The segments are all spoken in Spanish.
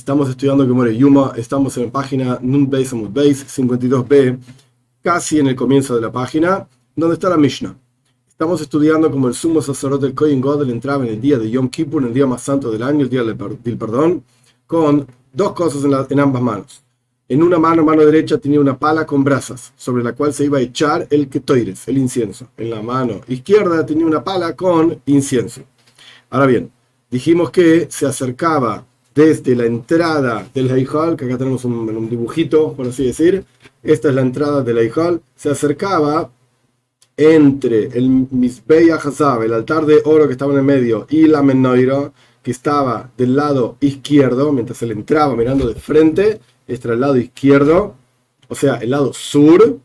Estamos estudiando Gemore Yuma, estamos en la página Nun Beis Amud Beis 52b, casi en el comienzo de la página, donde está la Mishnah. Estamos estudiando como el sumo sacerdote del Kohen Gadol entraba en el día de Yom Kippur, en el día más santo del año, el día del perdón, con dos cosas en ambas manos. En una mano derecha, tenía una pala con brasas, sobre la cual se iba a echar el ketoires, el incienso. En la mano izquierda tenía una pala con incienso. Ahora bien, dijimos que se acercaba desde la entrada del Heijal, que acá tenemos un dibujito, por así decir. Esta es la entrada del Heijal. Se acercaba entre el Mizbeach Hazav, el altar de oro que estaba en el medio, y la Menorá, que estaba del lado izquierdo, mientras él entraba mirando de frente. Este era el lado izquierdo, o sea, el lado sur,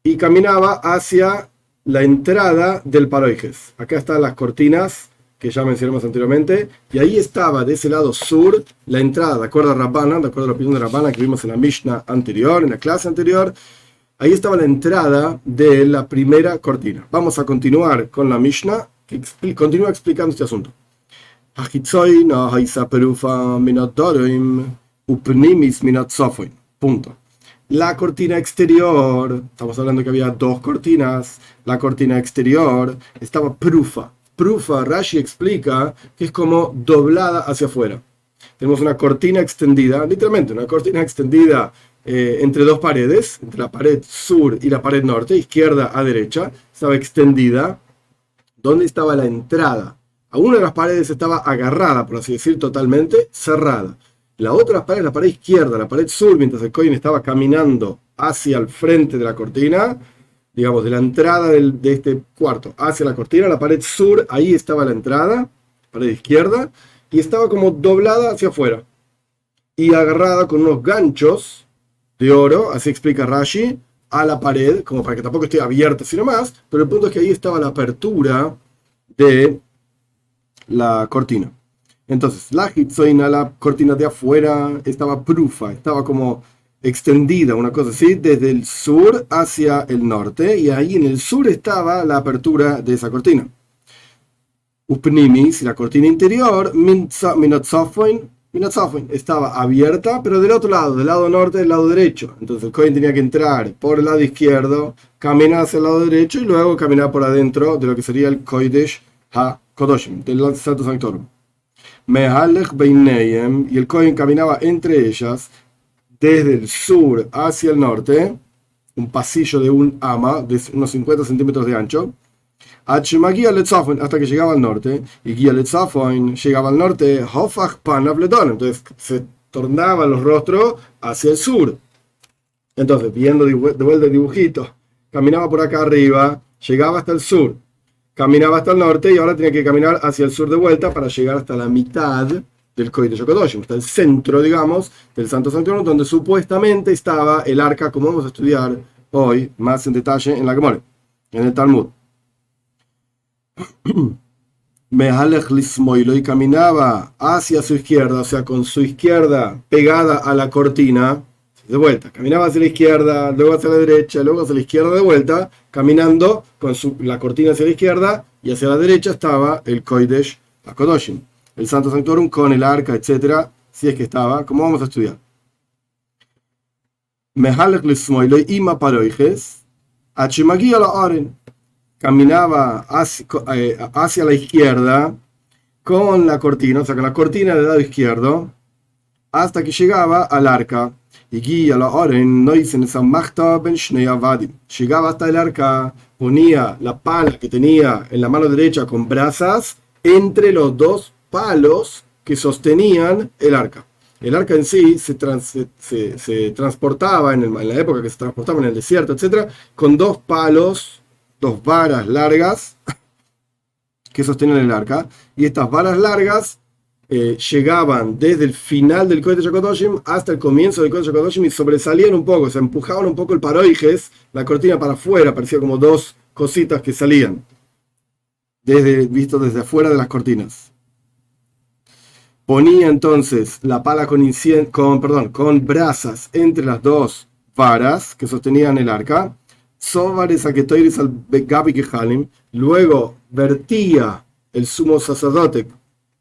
y caminaba hacia la entrada del Paroijes. Acá están las cortinas que ya mencionamos anteriormente, y ahí estaba de ese lado sur la entrada, de acuerdo a Rabbana, de acuerdo a la opinión de Rabbana que vimos en la Mishnah anterior, en la clase anterior. Ahí estaba la entrada de la primera cortina. Vamos a continuar con la Mishnah, que continúa explicando este asunto. Punto. La cortina exterior, estamos hablando que había dos cortinas, la cortina exterior estaba prufa. Prufa, Rashi explica que es como doblada hacia afuera. Tenemos una cortina extendida, literalmente una cortina extendida entre dos paredes, entre la pared sur y la pared norte, izquierda a derecha, estaba extendida. ¿Dónde estaba la entrada? A una de las paredes estaba agarrada, por así decir, totalmente cerrada. La otra pared, la pared izquierda, la pared sur, mientras el Kohen estaba caminando hacia el frente de la cortina, digamos, de la entrada de este cuarto hacia la cortina, la pared sur, ahí estaba la entrada, pared izquierda, y estaba como doblada hacia afuera y agarrada con unos ganchos de oro, así explica Rashi, a la pared, como para que tampoco esté abierta sino más, pero el punto es que ahí estaba la apertura de la cortina. Entonces, la hitzoina, la cortina de afuera, estaba prufa, estaba como extendida, una cosa así, desde el sur hacia el norte, y ahí en el sur estaba la apertura de esa cortina. Upnimis, la cortina interior, minotzafoin, estaba abierta, pero del otro lado, del lado norte, del lado derecho. Entonces el Kohen tenía que entrar por el lado izquierdo, caminar hacia el lado derecho y luego caminar por adentro de lo que sería el Kodesh HaKodoshim, del Santo Sanctorum. Mehalech beineyem, y el Kohen caminaba entre ellas, desde el sur hacia el norte, un pasillo de un ama de unos 50 centímetros de ancho, hasta que llegaba al norte, y llegaba al norte, entonces se tornaban los rostros hacia el sur. Entonces, viendo de vuelta el dibujito, caminaba por acá arriba, llegaba hasta el sur, caminaba hasta el norte, y ahora tenía que caminar hacia el sur de vuelta para llegar hasta la mitad del Kodesh HaKodoshim, hasta el centro, digamos, del Santo Sanctorum, donde supuestamente estaba el arca, como vamos a estudiar hoy más en detalle en la Gemara, en el Talmud. Mehalech lismoilo, y caminaba hacia su izquierda, o sea, con su izquierda pegada a la cortina, de vuelta, caminaba hacia la izquierda, luego hacia la derecha, luego hacia la izquierda de vuelta, caminando con la cortina hacia la izquierda, y hacia la derecha estaba el Kodesh HaKodoshim, el Santo Sanctorum con el arca, etcétera, si es que estaba, como vamos a estudiar. Mehalech lismoilo ima paroijes, achimagia la aren, caminaba hacia la izquierda con la cortina, o sea, con la cortina del lado izquierdo, hasta que llegaba al arca. Y llegaba hasta el arca, ponía la pala que tenía en la mano derecha con brasas entre los dos palos que sostenían el arca. El arca en sí se transportaba en la época que se transportaba en el desierto, etcétera, con dos palos, dos varas largas que sostenían el arca, y estas varas largas llegaban desde el final del Kodesh HaKodoshim hasta el comienzo del Kodesh HaKodoshim y sobresalían un poco, se empujaban un poco el paroijes, la cortina para afuera, parecía como dos cositas que salían visto desde afuera de las cortinas. Ponía entonces la pala con brasas entre las dos varas que sostenían el arca. Luego vertía el sumo sacerdote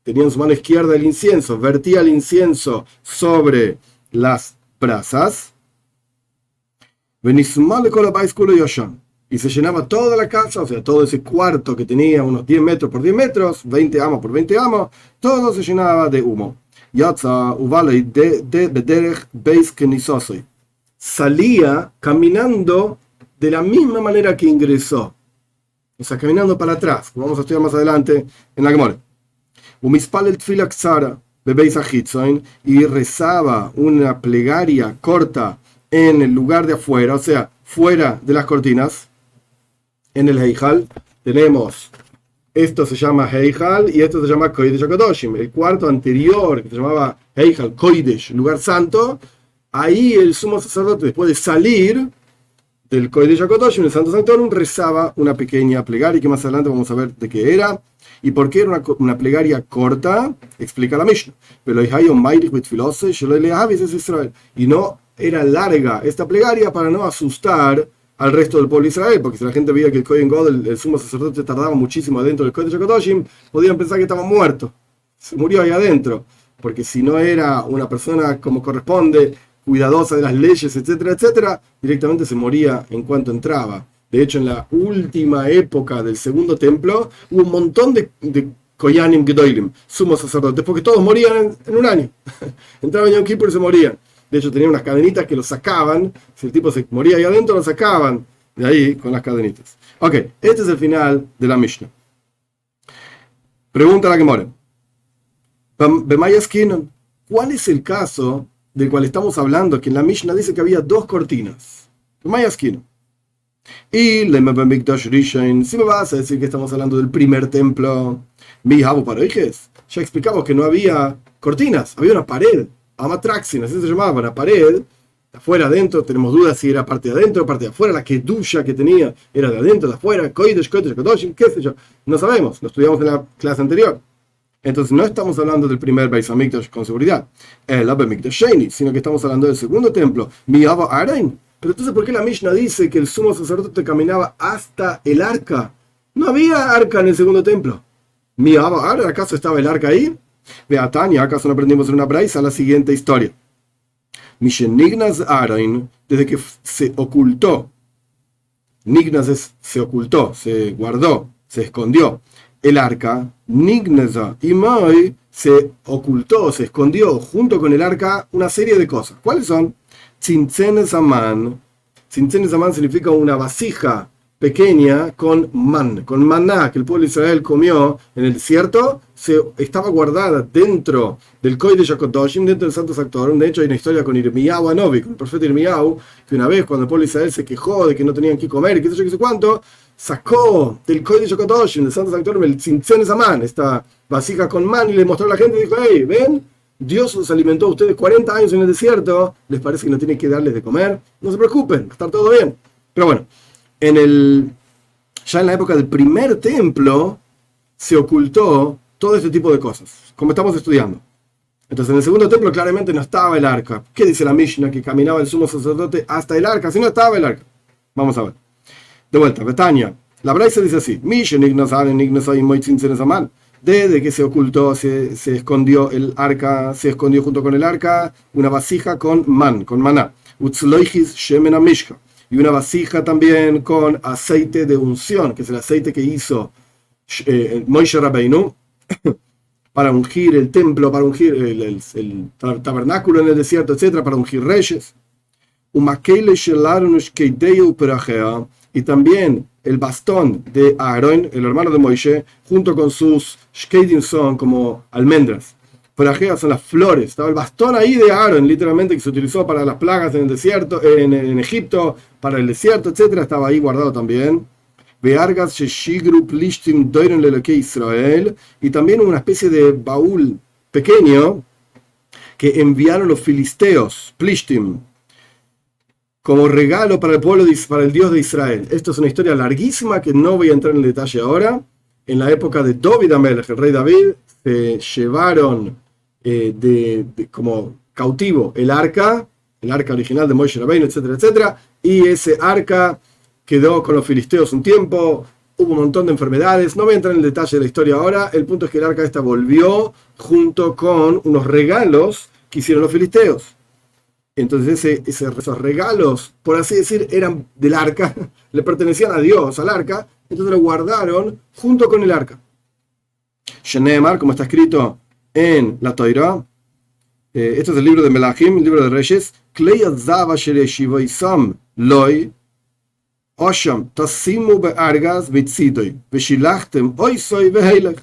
tenía en su mano izquierda el incienso, vertía el incienso sobre las brasas, y se llenaba toda la casa, o sea, todo ese cuarto que tenía unos 10 metros por 10 metros, 20 amos por 20 amos, todo se llenaba de humo. Salía caminando de la misma manera que ingresó, o sea, caminando para atrás, como vamos a estudiar más adelante en la Gemara. Y rezaba una plegaria corta en el lugar de afuera, o sea, fuera de las cortinas. En el Heijal tenemos, esto se llama Heijal y esto se llama Kodesh HaKadoshim. El cuarto anterior, que se llamaba Heijal, Kodesh, lugar santo, ahí el sumo sacerdote, después de salir del Kodesh HaKadoshim, el Santo Sanctorum, rezaba una pequeña plegaria, que más adelante vamos a ver de qué era. ¿Y por qué era una plegaria corta? Explica la Mishnah. Y no era larga esta plegaria para no asustar al resto del pueblo de Israel, porque si la gente veía que el Kohen Gadol, el sumo sacerdote, tardaba muchísimo adentro del Kodesh HaKadoshim, podían pensar que estaba muerto, se murió ahí adentro, porque si no era una persona como corresponde, cuidadosa de las leyes, etcétera, etcétera, directamente se moría en cuanto entraba. De hecho, en la última época del segundo templo, hubo un montón de Koyanim Gedolim, sumos sacerdotes, porque todos morían en un año. Entraban en Yom Kippur y se morían. De hecho, tenían unas cadenitas que lo sacaban. Si el tipo se moría ahí adentro, lo sacaban de ahí con las cadenitas. Ok, este es el final de la Mishnah. Pregunta la Gemara. ¿Cuál es el caso del cual estamos hablando? Que en la Mishnah dice que había dos cortinas. Y si me vas a decir que estamos hablando del primer templo, ya explicamos que no había cortinas, había una pared. Amatraxin, así se llamaba, una pared, afuera, adentro, tenemos dudas si era parte de adentro o parte de afuera, la kedusha que tenía era de adentro, de afuera, kodesh, kadoshim, qué sé yo, no sabemos, lo estudiamos en la clase anterior. Entonces no estamos hablando del primer Beis Hamikdash con seguridad, el Mikdash Sheni, sino que estamos hablando del segundo templo, Miava Arain. Pero entonces, ¿por qué la Mishnah dice que el sumo sacerdote caminaba hasta el arca? No había arca en el segundo templo. Miava Arain, ¿acaso estaba el arca ahí? Beatania, ¿acaso no aprendimos en una braisa la siguiente historia? Mishenignas Arain, desde que se ocultó, Nignas es se ocultó, se guardó, se escondió el arca, Nignaza y Moi se ocultó, se escondió junto con el arca una serie de cosas. ¿Cuáles son? Tzintzenes Aman. Tzintzenes Aman significa una vasija pequeña con maná que el pueblo de Israel comió en el desierto, estaba guardada dentro del Kodesh HaKadoshim, dentro del Santo Sanctorum. De hecho, hay una historia con Irmiyahu Anovi, con el profeta Irmiyahu, que una vez cuando el pueblo de Israel se quejó de que no tenían que comer y qué sé yo, qué sé cuánto, sacó del Kodesh HaKadoshim, del Santo Sanctorum, el Tzintzenes Aman, esta vasija con man, y le mostró a la gente y dijo: hey, ven, Dios los alimentó a ustedes 40 años en el desierto, les parece que no tienen que darles de comer, no se preocupen, va a estar todo bien. Pero bueno, ya en la época del primer templo se ocultó todo este tipo de cosas, como estamos estudiando. Entonces en el segundo templo claramente no estaba el arca. ¿Qué dice la Mishnah? Que caminaba el sumo sacerdote hasta el arca, si no estaba el arca. Vamos a ver. De vuelta, Betania. La Braisa dice así: desde que se ocultó, se escondió el arca, se escondió junto con el arca una vasija con maná. Y una vasija también con aceite de unción, que es el aceite que hizo Moshe Rabbeinu para ungir el templo, para ungir el tabernáculo en el desierto, etcétera, para ungir reyes. Y también el bastón de Aarón, el hermano de Moshe, junto con sus shkeidim, son como almendras. Perajea son las flores. Estaba el bastón ahí de Aarón, literalmente, que se utilizó para las plagas en el desierto, en Egipto, para el desierto, etcétera. Estaba ahí guardado también. Y también una especie de baúl pequeño que enviaron los filisteos, Plishtim, como regalo para el pueblo, para el Dios de Israel. Esto es una historia larguísima que no voy a entrar en el detalle ahora. En la época de David Amelech, el rey David, se llevaron como cautivo el arca original de Moshe Rabbeinu, etcétera, etcétera, y ese arca quedó con los filisteos un tiempo, hubo un montón de enfermedades, no voy a entrar en el detalle de la historia ahora, el punto es que el arca esta volvió junto con unos regalos que hicieron los filisteos. Entonces esos regalos, por así decir, eran del arca, le pertenecían a Dios, al arca, entonces lo guardaron junto con el arca. Shenemar, como está escrito en la Torá, esto es el libro de Melahim, el libro de Reyes, loy osham tasimu be'argas bitzidoy veshilachtem oisoy veheilech.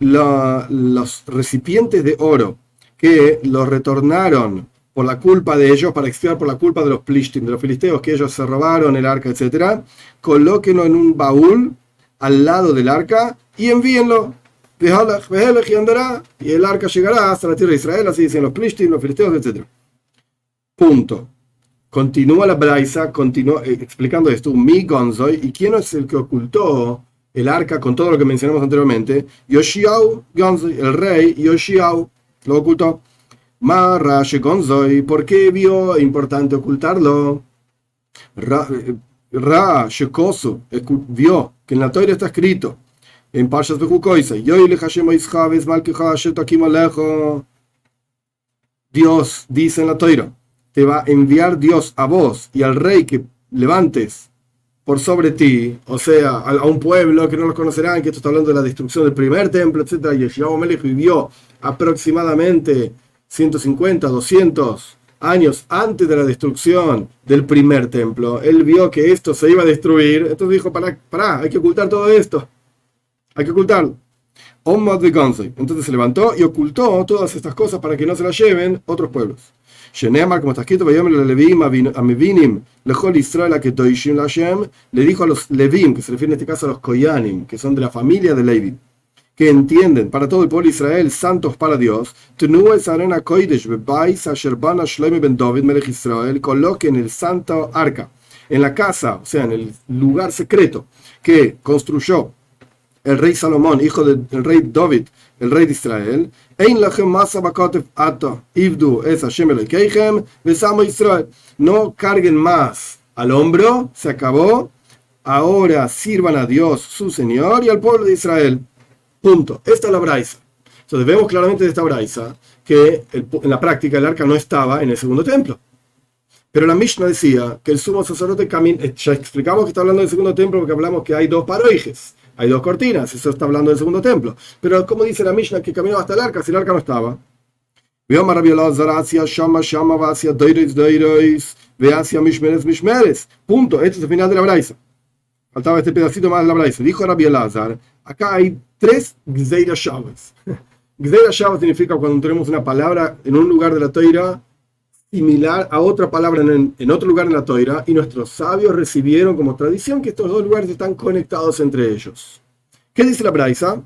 Los recipientes de oro que los retornaron por la culpa de ellos, para expiar por la culpa de los plishtim, de los filisteos, que ellos se robaron el arca, etc., colóquenlo en un baúl al lado del arca y envíenlo. Y andará, y el arca llegará hasta la tierra de Israel, así dicen los plishtim, los filisteos, etc. Punto. Continúa la Braisa, continúa explicando esto, mi gonzoy, y quién es el que ocultó el arca con todo lo que mencionamos anteriormente. Yoshiau gonzoy, el rey Yoshiau lo ocultó. Rashi gonzoy, ¿por qué vio importante ocultarlo? Shekosu vio que en la Torá está escrito en Parshas Bechukoisa, Dios dice en la Torá, te va a enviar Dios a vos y al rey que levantes por sobre ti, o sea, a un pueblo que no los conocerán, que esto está hablando de la destrucción del primer templo, etc. Y Yeshayahu Melech vivió aproximadamente 150, 200 años antes de la destrucción del primer templo. Él vio que esto se iba a destruir, entonces dijo, pará, hay que ocultar todo esto, hay que ocultarlo. Entonces se levantó y ocultó todas estas cosas para que no se las lleven otros pueblos. Como está escrito, le dijo a los Levim, que se refiere en este caso a los Koyanim, que son de la familia de Levi, que entienden para todo el pueblo de Israel, santos para Dios, coloquen el santo arca en la casa, o sea, en el lugar secreto que construyó el rey Salomón, hijo del rey David, el rey de Israel. No carguen más al hombro, se acabó, ahora sirvan a Dios su Señor y al pueblo de Israel. Punto. Esta es la braisa. Entonces vemos claramente de esta braisa que en la práctica el arca no estaba en el segundo templo. Pero la Mishnah decía que el sumo sacerdote camina. Ya explicamos que está hablando del segundo templo porque hablamos que hay dos paroijes, hay dos cortinas, eso está hablando del segundo templo. Pero como dice la Mishnah que caminó hasta el arca si el arca no estaba? Punto. Este es el final de la braisa. Faltaba este pedacito más de la braisa. Dijo Rabbi Elazar, acá hay 3 Gzeira Shavas. Gzeira Shavas significa cuando tenemos una palabra en un lugar de la Toira similar a otra palabra en otro lugar en la Toira, y nuestros sabios recibieron como tradición que estos dos lugares están conectados entre ellos. ¿Qué dice la braisa?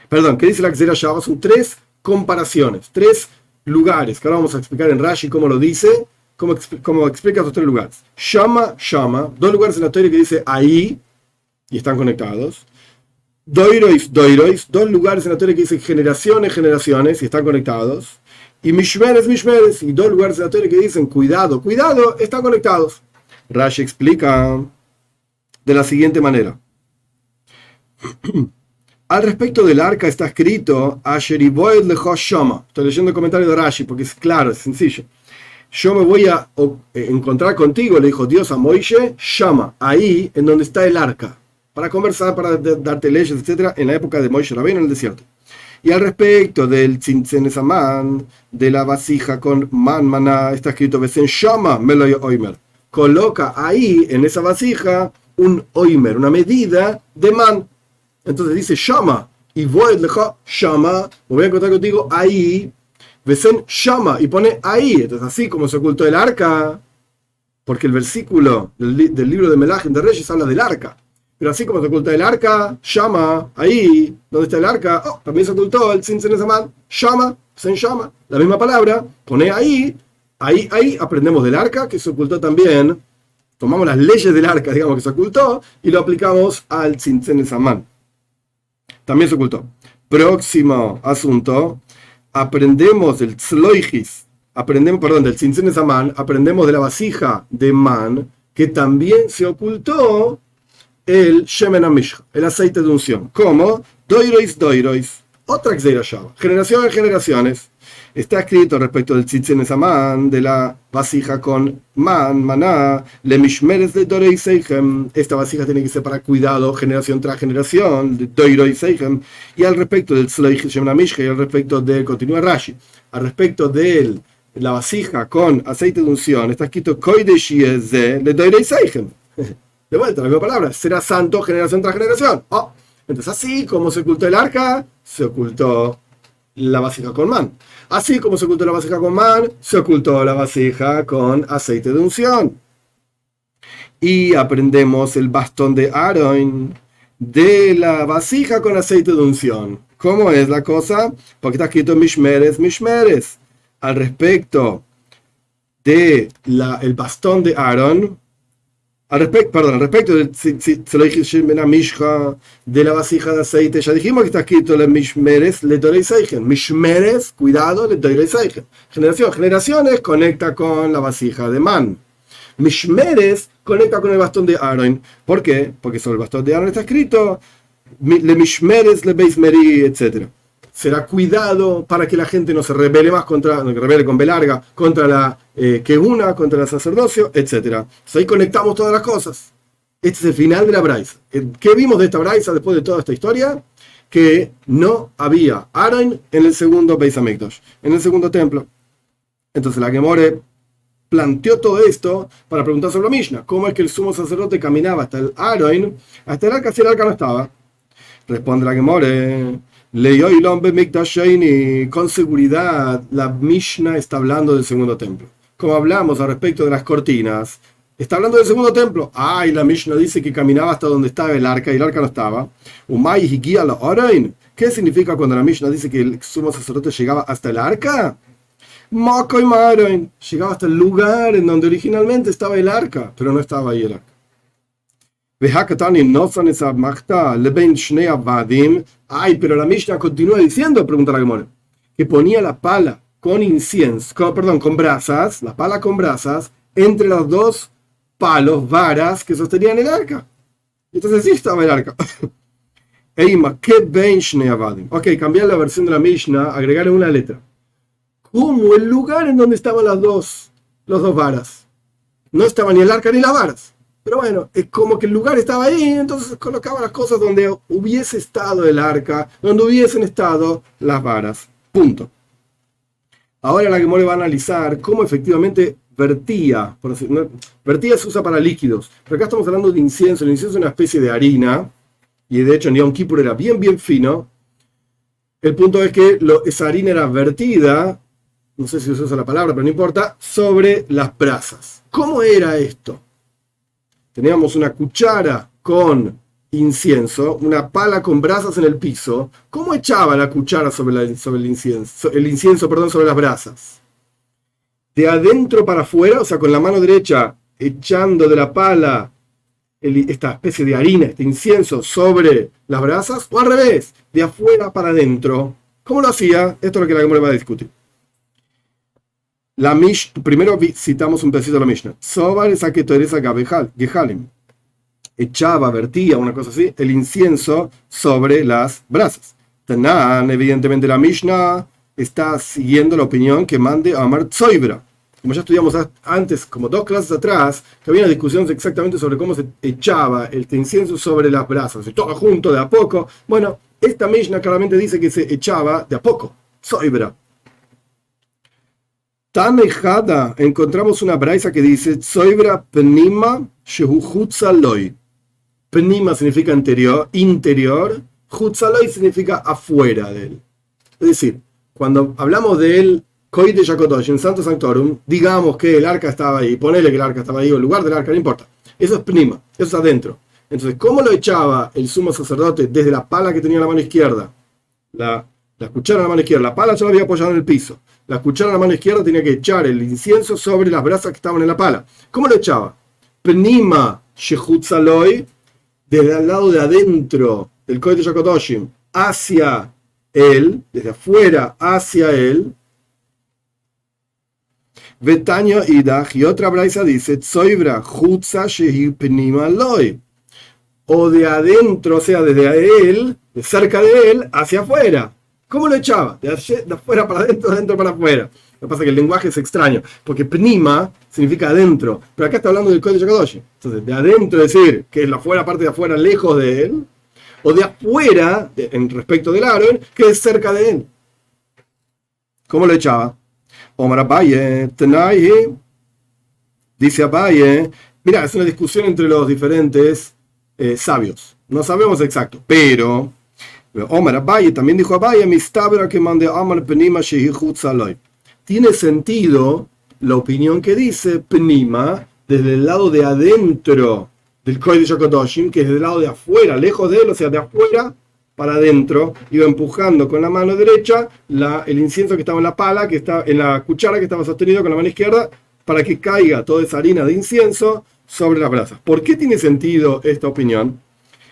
Perdón, ¿qué dice la Gzeira Shavas? Son 3 comparaciones, 3 lugares, que ahora vamos a explicar en Rashi cómo lo dice, cómo explica estos 3 lugares. Shama, 2 lugares en la Toira que dice ahí, y están conectados. Doirois, 2 lugares en la Torá que dice generaciones, y están conectados. Y Mishmeres, y 2 lugares en la Torá que dicen cuidado, están conectados. Rashi explica de la siguiente manera. Al respecto del arca está escrito Asheriboed lecho Shama. Estoy leyendo el comentario de Rashi porque es claro, es sencillo. Yo me voy a encontrar contigo, le dijo Dios a Moishe, Shama, ahí en donde está el arca, para conversar, para darte leyes, etc., en la época de Moishe Rabbeinu en el desierto. Y al respecto del Tzimtzem Esaman, de la vasija con maná, está escrito Besen Shama Meloy Oimer. Coloca ahí, en esa vasija, un Oimer, una medida de man. Entonces dice Shama, y voy leja Shama, me voy a encontrar contigo ahí, Besen Shama, y pone ahí. Entonces, así como se ocultó el arca, porque el versículo del libro de Melahim de Reyes habla del arca. Pero así como se oculta el arca, Shama, ahí, donde está el arca, también se ocultó el Tzimtzem Esaman, Shama, Sen Shama, la misma palabra, pone ahí, aprendemos del arca, que se ocultó también, tomamos las leyes del arca, digamos que se ocultó, y lo aplicamos al Tzimtzem Esaman. También se ocultó. Próximo asunto, aprendemos del Tzloichis, del Tzimtzem Esaman, aprendemos de la vasija de man, que también se ocultó el Shemen HaMishcha, el aceite de unción. ¿Cómo? Doirois, doirois. Otra Gzeira Shava. Generación en generaciones. Está escrito respecto del Tzitzin Saman, de la vasija con maná, le mishmeres de Dorei Seichem. Esta vasija tiene que ser para cuidado generación tras generación, de Dorei Seichem. Y al respecto del Tzloich Shemen HaMishcha, y al respecto de, continúa Rashi, al respecto de la vasija con aceite de unción, está escrito Koidesh Yezeh le Dorei Seichem. De vuelta, la misma palabra, será santo generación tras generación. Oh, entonces, así como se ocultó el arca, se ocultó la vasija con man. Así como se ocultó la vasija con man, se ocultó la vasija con aceite de unción. Y aprendemos el bastón de Aarón de la vasija con aceite de unción. ¿Cómo es la cosa? Porque está escrito Mishmeres, Mishmeres. Al respecto de el bastón de Aarón, al respecto del de la vasija de aceite, ya dijimos que está escrito le Mishmeres, le Dorei Seichem. Mishmeres, cuidado, le Dorei Seichem. Generaciones, conecta con la vasija de man. Mishmeres conecta con el bastón de Aarón. ¿Por qué? Porque sobre el bastón de Aarón está escrito le Mishmeres, le Beis Meri, etc. Será cuidado para que la gente no se rebele más rebele con B larga, contra la contra el sacerdocio, etc. Entonces ahí conectamos todas las cosas. Este es el final de la Braisa. ¿Qué vimos de esta Braisa después de toda esta historia? Que no había Aarón en el segundo Beis Hamikdash, en el segundo templo. Entonces la Gemore planteó todo esto para preguntar sobre la Mishnah. ¿Cómo es que el sumo sacerdote caminaba hasta el Aarón, hasta el arca, si el arca no estaba? Responde la Gemore, con seguridad la Mishnah está hablando del segundo templo. Como hablamos al respecto de las cortinas, está hablando del segundo templo. Y la Mishnah dice que caminaba hasta donde estaba el arca y el arca no estaba. ¿Qué significa cuando la Mishnah dice que el sumo sacerdote llegaba hasta el arca? Llegaba hasta el lugar en donde originalmente estaba el arca, pero no estaba ahí el arca. Pero la Mishnah continúa diciendo, pregunta la Gemara, que ponía la pala con incienso, con brasas, la pala con brasas, entre los dos palos, varas que sostenían el arca. Entonces sí estaba el arca. Ok, cambiar la versión de la Mishnah, agregarle una letra. Como el lugar en donde estaban los dos varas. No estaba ni el arca ni las varas. Pero bueno, es como que el lugar estaba ahí, entonces colocaba las cosas donde hubiese estado el arca, donde hubiesen estado las varas. Punto. Ahora la Gemara va a analizar cómo efectivamente vertía. Vertía se usa para líquidos, pero acá estamos hablando de incienso. El incienso es una especie de harina, y de hecho en Yom Kippur era bien fino. El punto es que esa harina era vertida, no sé si usa esa la palabra, pero no importa, sobre las brasas. ¿Cómo era esto? Teníamos una cuchara con incienso, una pala con brasas en el piso. ¿Cómo echaba la cuchara sobre el incienso? El incienso, sobre las brasas. De adentro para afuera, o sea, con la mano derecha echando de la pala esta especie de harina, este incienso sobre las brasas, o al revés, de afuera para adentro. ¿Cómo lo hacía? Esto es lo que la Gemara va a discutir. Primero citamos un pedacito de la Mishnah. Vertía, una cosa así, el incienso sobre las brasas. Tanan, evidentemente la Mishnah está siguiendo la opinión que mande Amar Tzoibra. Como ya estudiamos antes, como 2 clases atrás, que había una discusión exactamente sobre cómo se echaba el incienso sobre las brasas, y todo junto de a poco. Bueno, esta Mishnah claramente dice que se echaba de a poco. Tzoibra. Tanejada, encontramos una braisa que dice Tzoibra Pnima Shehu Hutzaloi. Pnima significa interior, Hutzaloi significa afuera de él. Es decir, cuando hablamos del Kodesh HaKodesh en Santo Sanctorum, digamos que el arca estaba ahí, ponele que el arca estaba ahí, o el lugar del arca, no importa. Eso es Pnima, eso es adentro. Entonces, ¿cómo lo echaba el sumo sacerdote desde la pala que tenía en la mano izquierda? La cuchara en la mano izquierda, la pala ya la había apoyado en el piso. La cuchara en la mano izquierda tenía que echar el incienso sobre las brasas que estaban en la pala. ¿Cómo lo echaba? Pnima Shehutzaloi, desde el lado de adentro del Kodesh HaKodashim hacia él, desde afuera hacia él. Vetaño Idach, y otra braisa dice Tzoibra Hutza Shehi Pnima Loi. o de adentro, o sea, desde él, de cerca de él, hacia afuera. ¿Cómo lo echaba? De afuera para adentro, de adentro para afuera. Lo que pasa es que el lenguaje es extraño, porque pnima significa adentro, pero acá está hablando del Kodesh HaKadosh. Entonces, de adentro, es decir, que es la afuera, parte de afuera, lejos de él, o de afuera, en respecto del Aarón, que es cerca de él. ¿Cómo lo echaba? Omar Abaye, Tenai, dice Abaye, mira, es una discusión entre los diferentes sabios. No sabemos exacto, pero Omar Abaye también dijo Abaye, Mistabra que mande Amar Penima Shehi Chutzaloi. Tiene sentido la opinión que dice Penima desde el lado de adentro del Kodesh HaKadoshim, que es del lado de afuera, lejos de él, o sea, de afuera para adentro, iba empujando con la mano derecha el incienso que estaba en la pala, que está en la cuchara que estaba sostenido con la mano izquierda, para que caiga toda esa harina de incienso sobre las brasas. ¿Por qué tiene sentido esta opinión?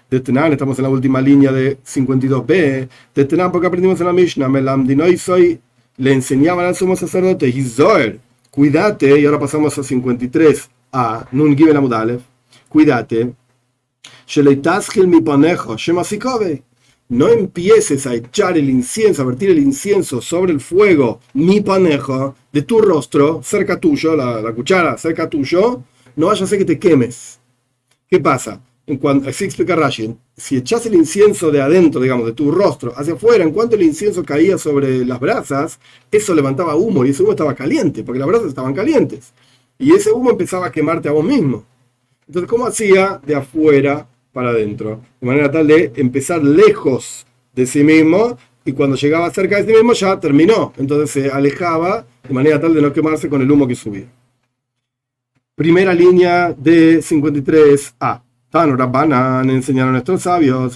De Tenan, estamos en la última línea de 52b. De Tenan, porque aprendimos en la Mishnah, le enseñaban al sumo sacerdote, Hizoer, cuídate, y ahora pasamos a 53a, Nun Gimel Amud Aleph, cuídate, no empieces a echar el incienso, a vertir el incienso sobre el fuego, mi panejo, de tu rostro, cerca tuyo, la cuchara cerca tuyo, no vaya a ser que te quemes. ¿Qué pasa? Así explica Rashi, si echas el incienso de adentro, digamos, de tu rostro, hacia afuera, en cuanto el incienso caía sobre las brasas, eso levantaba humo, y ese humo estaba caliente, porque las brasas estaban calientes. Y ese humo empezaba a quemarte a vos mismo. Entonces, ¿cómo hacía? De afuera para adentro, de manera tal de empezar lejos de sí mismo, y cuando llegaba cerca de sí mismo ya terminó. Entonces se alejaba de manera tal de no quemarse con el humo que subía. Primera línea de 53a. Tanu Rabbanan, enseñaron a nuestros sabios,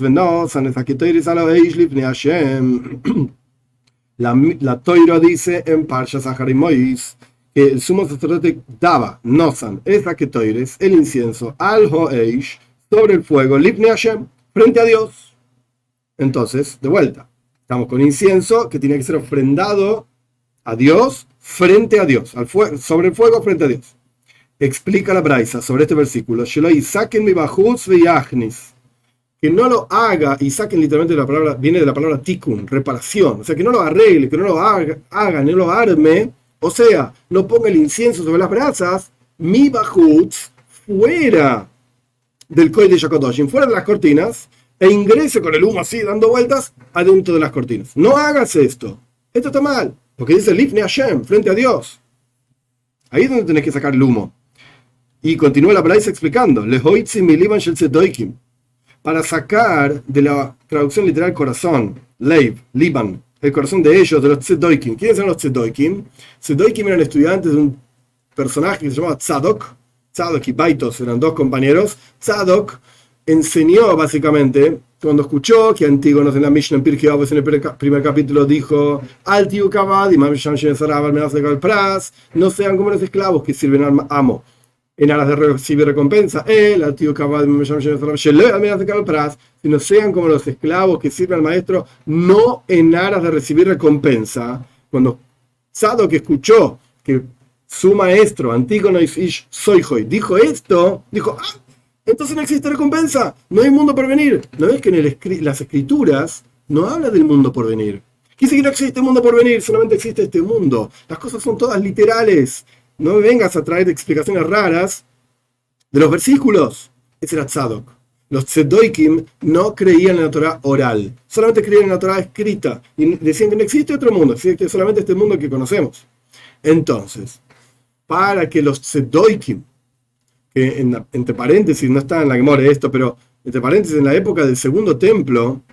la Toira dice en Parshas Aharimois que el sumo sacerdote daba, Nosan, el incienso, al Hoeish, sobre el fuego, Lipnei Hashem, frente a Dios. Entonces, de vuelta, estamos con incienso que tiene que ser ofrendado a Dios, frente a Dios, sobre el fuego, frente a Dios. Explica la Braisa sobre este versículo, que no lo haga, y saquen literalmente la palabra, viene de la palabra tikkun, reparación, o sea, que no lo arregle, que no lo haga, no lo arme, o sea, no ponga el incienso sobre las brasas, mi bajutz, fuera del Kodesh HaKadoshim, fuera de las cortinas, e ingrese con el humo así, dando vueltas, adentro de las cortinas. No hagas esto. Esto está mal, porque dice Lifnei Hashem, frente a Dios. Ahí es donde tenés que sacar el humo. Y continúa la Braisa explicando, para sacar de la traducción literal corazón, Leiv, Liban, el corazón de ellos, de los Tzedoikim. ¿Quiénes eran los Tzedoikim? Tzedoikim eran estudiantes de un personaje que se llamaba Tzadok. Tzadok y Baitos eran dos compañeros. Tzadok enseñó básicamente, cuando escuchó que Antígonos en la Mishnah en Pirkei Avos en el primer capítulo dijo, Al tiu kavad y no sean como los esclavos que sirven al amo en aras de recibir recompensa, sino sean como los esclavos que sirven al maestro no en aras de recibir recompensa. Cuando Tzadok escuchó que su maestro, Antígonos Ish Soijoy, dijo esto, dijo, entonces no existe recompensa, no hay mundo por venir. ¿No ves que en las escrituras no habla del mundo por venir? ¿Qué dice que no existe mundo por venir? Solamente existe este mundo. Las cosas son todas literales. No me vengas a traer explicaciones raras de los versículos. Ese era Tzadok. Los Tzedoikim no creían en la Torah oral, solamente creían en la Torah escrita. Y decían que no existe otro mundo, existe solamente este mundo que conocemos. Entonces, para que los Tzedoikim, que entre paréntesis, no está en la Gemara esto, pero entre paréntesis, en la época del segundo templo,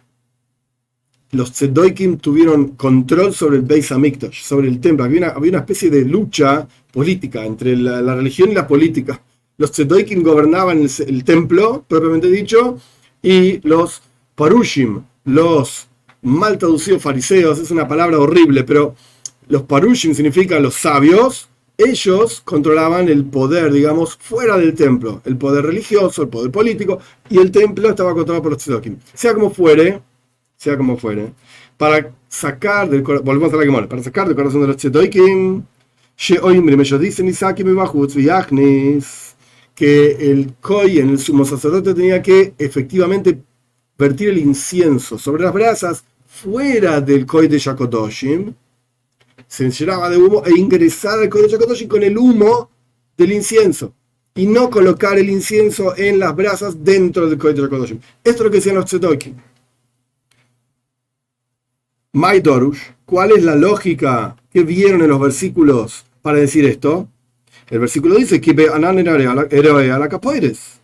los Tzedoikim tuvieron control sobre el Beis Hamikdash, sobre el templo. Había una especie de lucha política entre la religión y la política. Los Tzedoikim gobernaban el templo, propiamente dicho, y los Parushim, los mal traducidos fariseos, es una palabra horrible, pero los Parushim significan los sabios. Ellos controlaban el poder, digamos, fuera del templo, el poder religioso, el poder político, y el templo estaba controlado por los Tzedokim. Sea como fuere, para sacar del corazón, volvemos a la Gemara, para sacar del corazón de los Tzedokim, ellos dicen, que el Kohen, el sumo sacerdote, tenía que efectivamente vertir el incienso sobre las brasas fuera del Kodesh HaKodoshim, se llenaba de humo e ingresar al Kodesh HaKodoshim con el humo del incienso y no colocar el incienso en las brasas dentro del Kodesh HaKodoshim. Esto es lo que decían los tzedokim. Mai Dorush, ¿cuál es la lógica que vieron en los versículos para decir esto? El versículo dice que a la capoeires.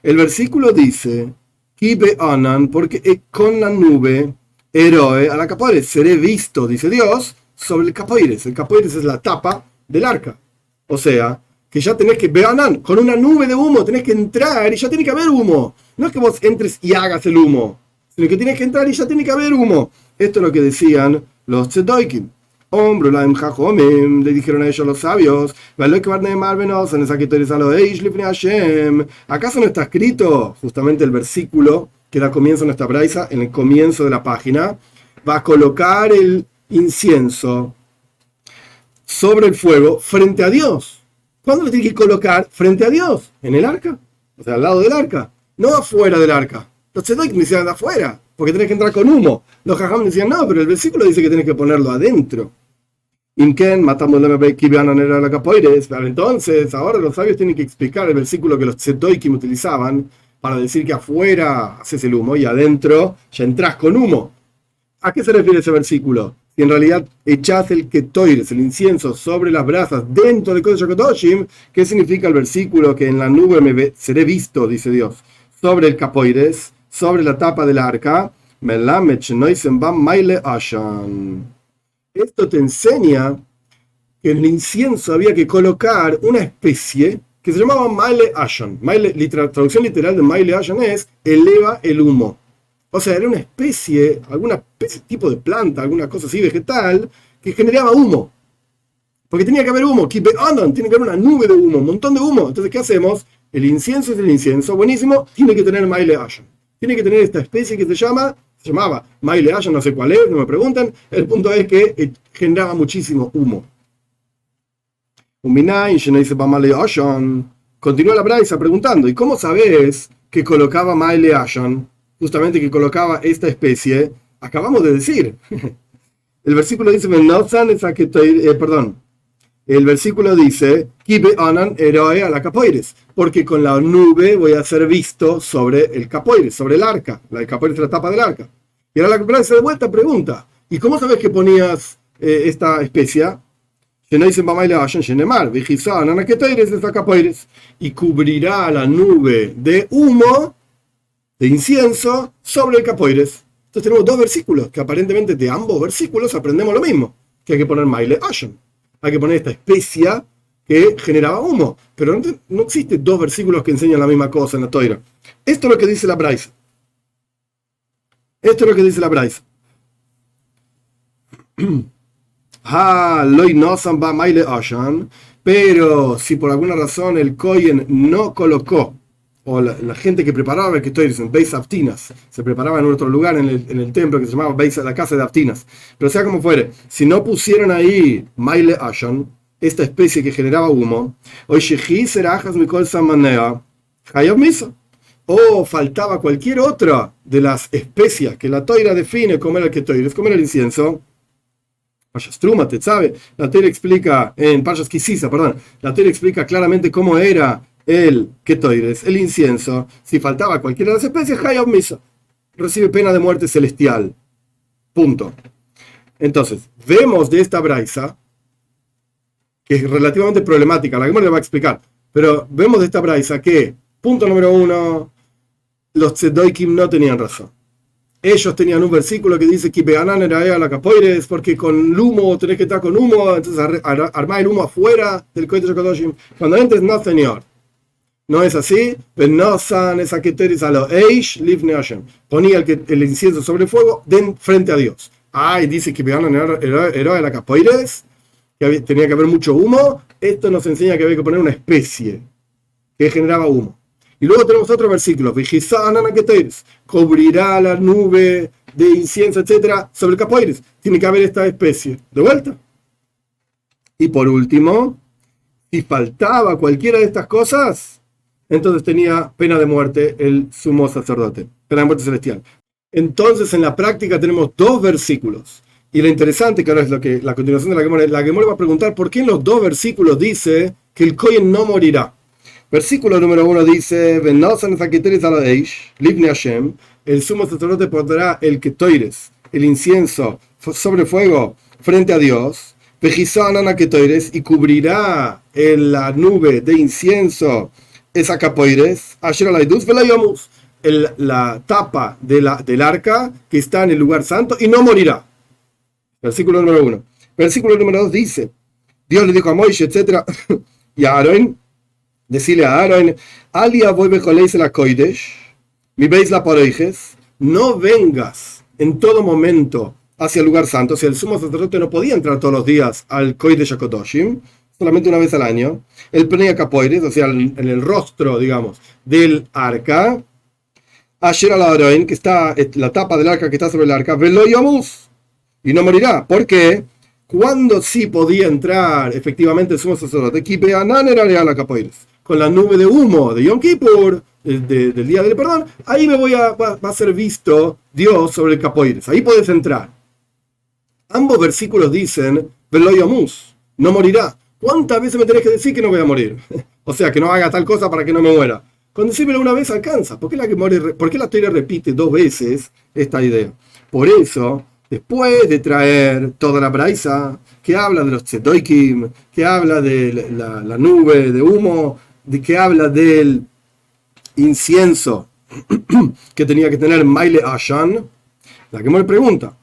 El versículo dice Kibe Anan, porque con la nube Eroe a la capoeires seré visto, dice Dios, sobre el capoeires. El capoeires es la tapa del arca. O sea, que ya tenés que ver con una nube de humo, tenés que entrar y ya tiene que haber humo. No es que vos entres y hagas el humo, sino que tienes que entrar y ya tiene que haber humo. Esto es lo que decían los tzedokim. Le dijeron a ellos los sabios, ¿acaso no está escrito justamente el versículo que da comienzo a nuestra braisa, en el comienzo de la página? Va a colocar el incienso sobre el fuego frente a Dios. ¿Cuándo lo tiene que colocar frente a Dios? En el arca, o sea, al lado del arca, no afuera del arca. Los tzedokim decían de afuera, porque tenés que entrar con humo. Los jajam decían, no, pero el versículo dice que tenés que ponerlo adentro. Entonces, ahora los sabios tienen que explicar el versículo que los tzedokim utilizaban para decir que afuera haces el humo y adentro ya entras con humo. ¿A qué se refiere ese versículo? Si en realidad echás el ketoires, el incienso, sobre las brasas dentro del Kodesh HaKodoshim, ¿qué significa el versículo que en la nube seré visto, dice Dios, sobre el capoires, sobre la tapa del arca? Esto te enseña que en el incienso había que colocar una especie que se llamaba Maile Ashan. Traducción literal de Maile Ashan es eleva el humo. O sea, era una especie, tipo de planta, alguna cosa así vegetal, que generaba humo. Porque tenía que haber humo. Tiene que haber una nube de humo, un montón de humo. Entonces, ¿qué hacemos? El incienso es el incienso, buenísimo, tiene que tener Maile Ashan. Tiene que tener esta especie que se llamaba Maile Ashan, no sé cuál es, no me preguntan. El punto es que generaba muchísimo humo. Continúa la braisa preguntando, ¿y cómo sabes que colocaba Maile Ashan? Justamente que colocaba esta especie, acabamos de decir. El versículo dice, el versículo dice, porque con la nube voy a ser visto sobre el capoires, sobre el arca. La capoires es la tapa del arca. Y ahora la braisa de vuelta pregunta, ¿y cómo sabes que ponías esta especia? Y cubrirá la nube de humo, de incienso, sobre el capoires. Entonces tenemos dos versículos, que aparentemente de ambos versículos aprendemos lo mismo, que hay que poner Maile Ashan. Hay que poner esta especia que generaba humo. Pero no existen dos versículos que enseñan la misma cosa en la Toira. Esto es lo que dice la braisa. Pero si por alguna razón el Kohen no colocó, o la gente que preparaba el Ketoires en Beis Aftinas, se preparaba en otro lugar en el templo que se llamaba la casa de Aftinas, pero sea como fuere, si no pusieron ahí Maile Ashan, esta especie que generaba humo, o faltaba cualquier otra de las especias que la Toira define como era el Ketoires, como era el incienso. Parshas Truma, ¿sabe? La Toira explica, en Parshas Kisisa, la Toira explica claramente cómo era el ketoires, el incienso. Si faltaba cualquiera de las especies, Hayav Misa, recibe pena de muerte celestial. Punto. Entonces, vemos de esta braisa, que es relativamente problemática, la que le va a explicar, pero vemos de esta braisa que, punto número 1, los tzedokim no tenían razón. Ellos tenían un versículo que dice que Beanan era la capoires, porque con humo tenés que estar con humo, entonces armar el humo afuera del Kodesh HaKodoshim. Cuando entres, no, señor. No es así. Ponía el incienso sobre el fuego frente a Dios. Y dice que Beanan era la capoires, que tenía que haber mucho humo. Esto nos enseña que había que poner una especie que generaba humo. Y luego tenemos otro versículo, cubrirá la nube de incienso, etcétera, sobre el capoires. Tiene que haber esta especie. De vuelta. Y por último, si faltaba cualquiera de estas cosas, entonces tenía pena de muerte el sumo sacerdote, pena de muerte celestial. Entonces, en la práctica tenemos dos versículos. Y lo interesante, que ahora es lo que la continuación de la Gemara va a preguntar por qué en los dos versículos dice que el Kohen no morirá. Versículo número 1 dice: el sumo sacerdote pondrá el ketoires, el incienso, sobre fuego frente a Dios, y cubrirá en la nube de incienso esa capoires, la tapa del arca que está en el lugar santo, y no morirá. Versículo número 1. Versículo número 2 dice: Dios le dijo a Moisés, etc. y a Aarón, decirle a Aarón: Alia voy bejoleis la koidesh, mi veis la poroijes, no vengas en todo momento hacia el lugar santo. O sea, el sumo sacerdote no podía entrar todos los días al koidesh HaKadoshim, solamente una vez al año. El pnei capoires, o sea, en el rostro, digamos, del arca. Ayer al Aarón, que está la tapa del arca que está sobre el arca, velo yamus, y no morirá. ¿Por qué? Cuando sí podía entrar efectivamente el sumo sacerdote, con la nube de humo de Yom Kippur, del día del perdón, ahí va a ser visto Dios sobre el capoires. Ahí puedes entrar. Ambos versículos dicen, velo yamus, no morirá. ¿Cuántas veces me tenés que decir que no voy a morir? O sea, que no haga tal cosa para que no me muera. Con decírmelo una vez alcanza. ¿Por qué la Torah repite dos veces esta idea? Por eso, después de traer toda la braisa, que habla de los tzedoikim, que habla de la nube de humo, que habla del incienso que tenía que tener Maile Ashan, la que me pregunta,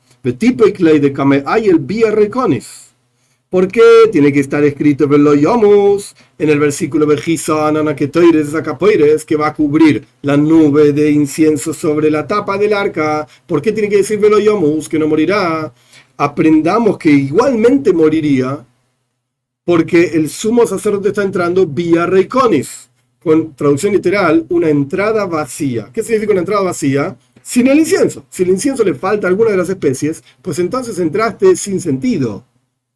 ¿por qué tiene que estar escrito Velo Yomus en el versículo que va a cubrir la nube de incienso sobre la tapa del arca? ¿Por qué tiene que decir Velo Yomus, que no morirá? Aprendamos que igualmente moriría, porque el sumo sacerdote está entrando vía Reikonis, con traducción literal, una entrada vacía. ¿Qué significa una entrada vacía? Sin el incienso. Si el incienso le falta a alguna de las especies, pues entonces entraste sin sentido.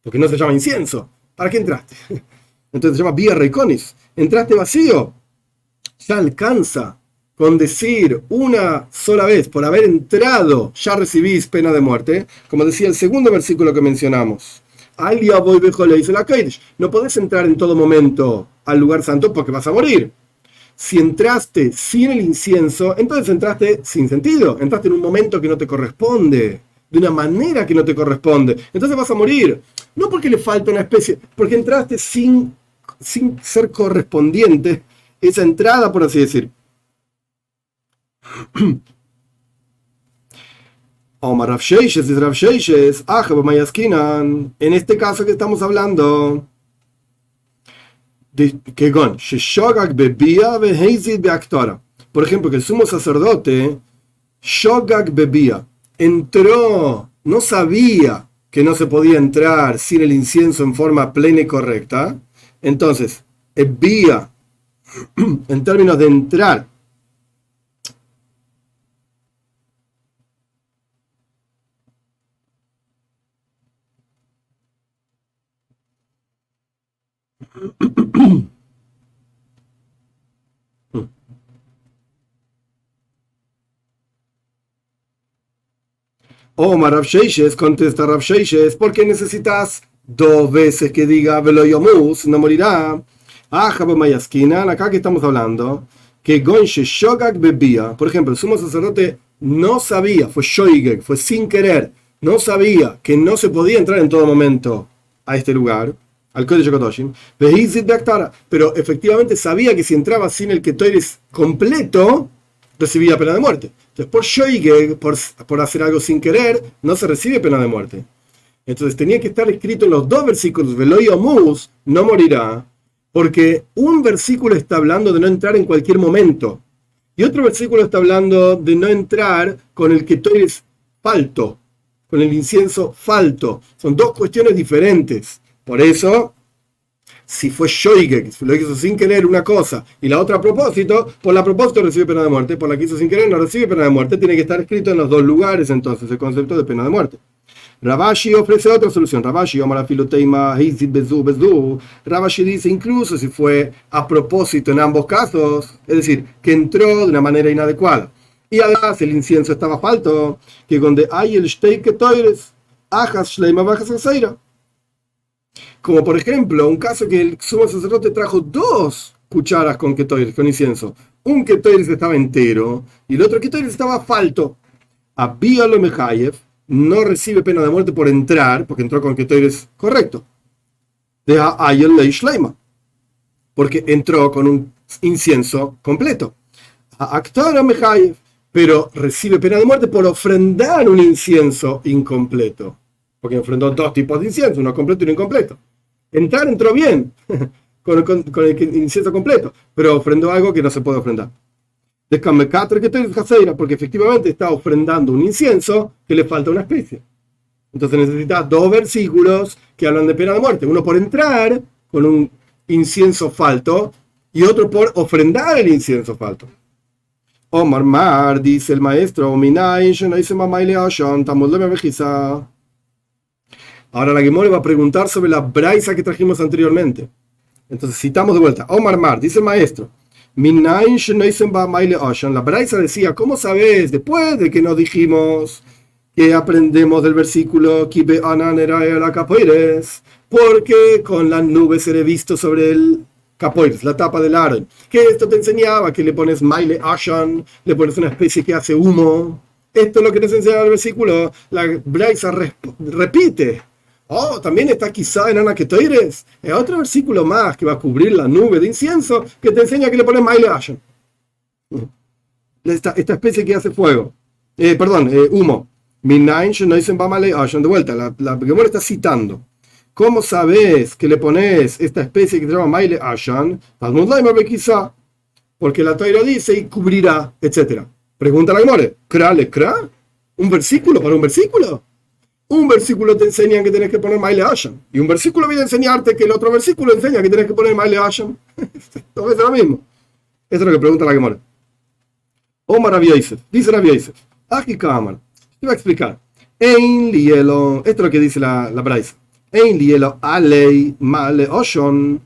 Porque no se llama incienso. ¿Para qué entraste? Entonces se llama vía Reikonis. Entraste vacío. Ya alcanza con decir una sola vez, por haber entrado, ya recibís pena de muerte. Como decía el segundo versículo que mencionamos. No podés entrar en todo momento al lugar santo porque vas a morir. Si entraste sin el incienso, entonces entraste sin sentido. Entraste en un momento que no te corresponde, de una manera que no te corresponde. Entonces vas a morir. No porque le falta una especie, porque entraste sin ser correspondiente esa entrada, por así decir. Omar Rav Sheishes, dice Rav Sheishes, en este caso que estamos hablando de Kegon, por ejemplo, que el sumo sacerdote Shogag Bebia entró, no sabía que no se podía entrar sin el incienso en forma plena y correcta. Entonces, Bebia, en términos de entrar, Omar Rav Sheishes, contesta Rav Sheishes, ¿por qué necesitas dos veces que diga Velo Yomus, no morirá? Acá que estamos hablando, que Gonche Shogag Bebia, por ejemplo, el sumo sacerdote no sabía, fue Shoigeg, fue sin querer, no sabía que no se podía entrar en todo momento a este lugar, al Kodesh HaKadoshim, pero efectivamente sabía que si entraba sin el Ketoires completo, recibía pena de muerte. Entonces, por Shoigeg, por hacer algo sin querer, no se recibe pena de muerte. Entonces tenía que estar escrito en los dos versículos, Velo Yomus, no morirá, porque un versículo está hablando de no entrar en cualquier momento, y otro versículo está hablando de no entrar con el Ketoires falto, con el incienso falto. Son dos cuestiones diferentes. Por eso, si fue Shoigeg, si lo hizo sin querer una cosa y la otra a propósito, por la a propósito recibe pena de muerte, por la que hizo sin querer no recibe pena de muerte. Tiene que estar escrito en los dos lugares entonces el concepto de pena de muerte. Ravashi ofrece otra solución. Ravashi, Omar Filoteima, Bezu. Ravashi dice, incluso si fue a propósito en ambos casos, es decir, que entró de una manera inadecuada. Y además el incienso estaba falto, que donde hay el Steike Toires, Ajas Shleima Bajas Aseira. Como por ejemplo, un caso que el sumo sacerdote trajo 2 cucharas con ketoires, con incienso. Un ketoires estaba entero y el otro ketoires estaba falto. Abíalo Mejayev no recibe pena de muerte por entrar, porque entró con ketoires correcto. Deja Ayel Lei Shleima, porque entró con un incienso completo. A Actora Mejayev, pero recibe pena de muerte por ofrendar un incienso incompleto, porque ofrendó 2 tipos de incienso, uno completo y uno incompleto. Entrar entró bien con el incienso completo, pero ofrendó algo que no se puede ofrendar. Porque efectivamente está ofrendando un incienso que le falta una especie. Entonces necesitas 2 versículos que hablan de pena de muerte. Uno por entrar con un incienso falto y otro por ofrendar el incienso falto. Omar Mar, dice el maestro, ahora la Gemora va a preguntar sobre la braisa que trajimos anteriormente. Entonces citamos de vuelta. Omar Mar, dice el maestro, la braisa decía, ¿cómo sabes? Después de que nos dijimos que aprendemos del versículo, porque con la nube seré visto sobre el capoires, la tapa del Aaron. Que esto te enseñaba que le pones maile ashan, le pones una especie que hace humo. Esto es lo que nos enseña el versículo. La braisa repite. Oh, también está quizá en Ana Ketoires. Es otro versículo más que va a cubrir la nube de incienso que te enseña que le pones maile ashan. Esta especie que hace fuego. Humo. De vuelta, la Gemora está citando. ¿Cómo sabes que le pones esta especie que se llama Maile Ashan? Porque la Torah dice y cubrirá, etc. Pregunta la Gemora, ¿Kra le Kra? ¿Un versículo para un versículo? Un versículo te enseña que tienes que poner Maile Ashan. Y un versículo viene a enseñarte que el otro versículo enseña que tienes que poner Maile Ashan. Esto es lo mismo. Eso es lo que pregunta la Gemora. Omar Rabbi Yosef, dice Rabbi Yosef, aquí Kamar, te voy a explicar. Ein lielo, esto es lo que dice la Braisa. Ein lielo alei male oshon.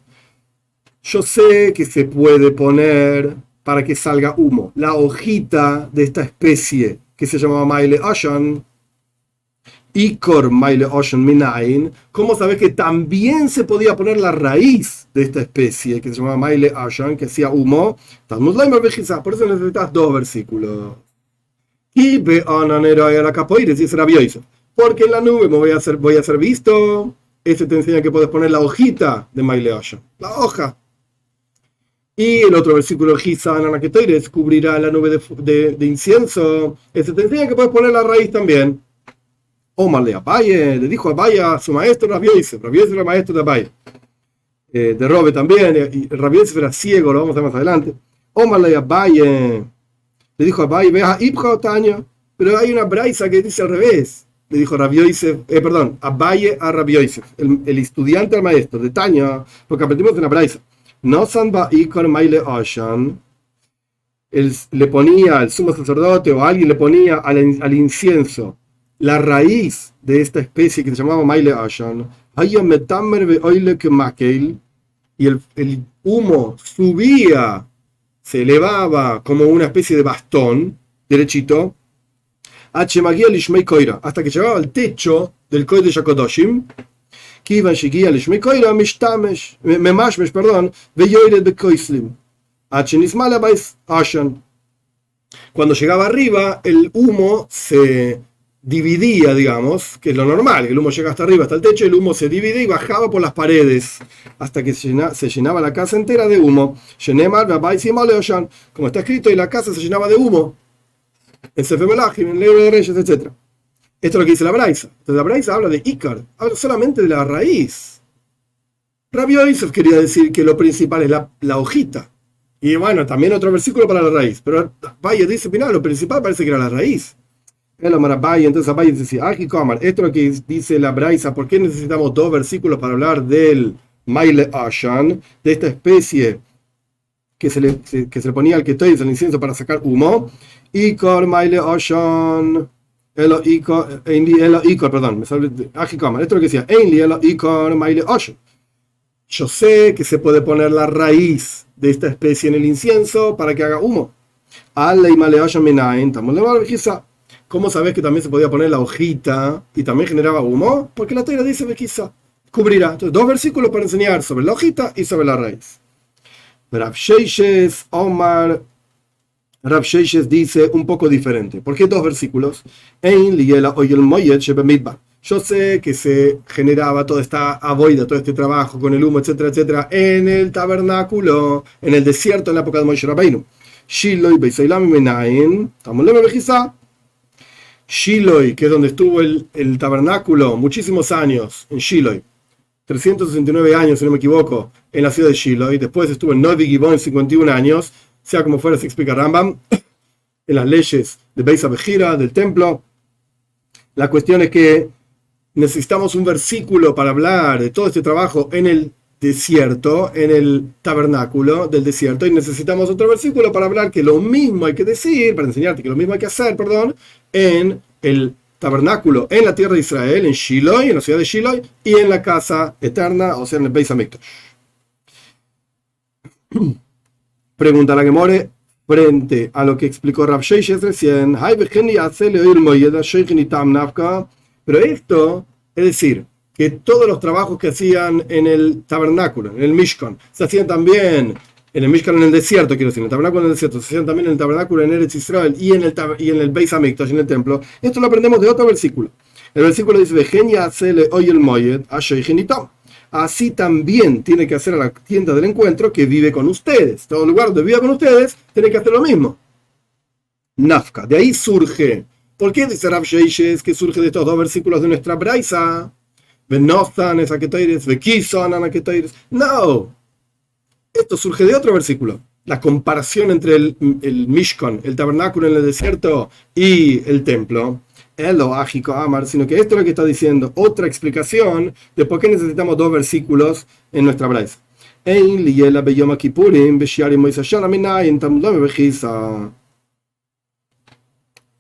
Yo sé que se puede poner para que salga humo la hojita de esta especie que se llamaba Maile Oshon. Ikor Maile Oshon Minain. ¿Cómo sabes que también se podía poner la raíz de esta especie que se llamaba Maile Oshon, que hacía humo? Por eso necesitas 2 versículos. Y porque en la nube voy a ser visto. Este te enseña que puedes poner la hojita de Maile Oshon, la hoja. Y el otro versículo, cubrirá la nube de incienso. Este te enseña que puedes poner la raíz también. Omar le Abaye, le dijo a Abaye a su maestro Rabbi Yosef. Rabbi Yosef era maestro de Abaye. De Robe también. Y Rabbi Yosef era ciego, lo vamos a ver más adelante. Omar le Abaye, le dijo a Abaye, ve a Ibja Otaño. Pero hay una braisa que dice al revés. Le dijo Rabbi Yosef, Abaye a Rabbi Yosef, el estudiante al maestro de Taña, porque aprendimos en la braisa. No sanba y con Maile Oshan. Le ponía al sumo sacerdote o alguien le ponía al incienso la raíz de esta especie que se llamaba Maile Ashan, y el humo subía, se elevaba como una especie de bastón, derechito, hasta que llegaba al techo del Kodesh HaKodoshim, cuando llegaba arriba, el humo se dividía, digamos, que es lo normal, el humo llega hasta arriba, hasta el techo, el humo se dividía y bajaba por las paredes, hasta que se llenaba la casa entera de humo. Como está escrito, y la casa se llenaba de humo, en Sefer Melachim, en el libro de Reyes, etc. Esto es lo que dice la Braisa. Entonces la Braisa habla de Ikar, habla solamente de la raíz. Rabbi Yosef quería decir que lo principal es la hojita. Y bueno, también otro versículo para la raíz. Pero Abaye dice, mira, lo principal parece que era la raíz. Entonces Abaye dice, esto es lo que dice la Braisa. ¿Por qué necesitamos 2 versículos para hablar del Maile Ashan, de esta especie que se le ponía al ketois, al incienso, para sacar humo? Y con Maile Ashan, Perdón, me salió Ajicomar. Esto es lo que decía. Einli elo ikor maile osho. Yo sé que se puede poner la raíz de esta especie en el incienso para que haga humo. ¿Cómo sabes que también se podía poner la hojita y también generaba humo? Porque la Torá dice quizá cubrirá. Entonces, dos versículos para enseñar sobre la hojita y sobre la raíz. Rav Sheishes dice un poco diferente. ¿Por qué dos versículos? Yo sé que se generaba toda esta avoida, todo este trabajo con el humo, etcétera, etcétera, en el tabernáculo, en el desierto, en la época de Moshe Rabbeinu. Shiloh, que es donde estuvo el tabernáculo muchísimos años, en Shiloh, 369 años, si no me equivoco, en la ciudad de Shiloh, y después estuvo en Novi Gibón 51 años, sea como fuera, se explica Rambam, en las leyes de Beis Abejira, del templo. La cuestión es que necesitamos un versículo para hablar de todo este trabajo en el desierto, en el tabernáculo del desierto, y necesitamos otro versículo para hablar que lo mismo hay que decir, para enseñarte que lo mismo hay que hacer, perdón, en el tabernáculo, en la tierra de Israel, en Shiloh, en la ciudad de Shiloh, y en la casa eterna, o sea, en el Beis Hamikdash. Pregunta la Gemore frente a lo que explicó Rav Sheishes recién. Pero esto, es decir, que todos los trabajos que hacían en el tabernáculo, en el Mishkan, se hacían también en el Mishkan, en el desierto, quiero decir, en el tabernáculo en el desierto, se hacían también en el tabernáculo en Eretz Israel y en el Beis Hamikdash, en el templo. Esto lo aprendemos de otro versículo. El versículo dice: así también tiene que hacer a la tienda del encuentro que vive con ustedes. Todo lugar donde viva con ustedes tiene que hacer lo mismo. Nafka. De ahí surge. ¿Por qué dice Rav Sheishes que surge de estos dos versículos de nuestra Braisa? No. Esto surge de otro versículo. La comparación entre el Mishkan, el tabernáculo en el desierto, y el templo. Sino que esto es lo que está diciendo, otra explicación de por qué necesitamos dos versículos en nuestra Braisa.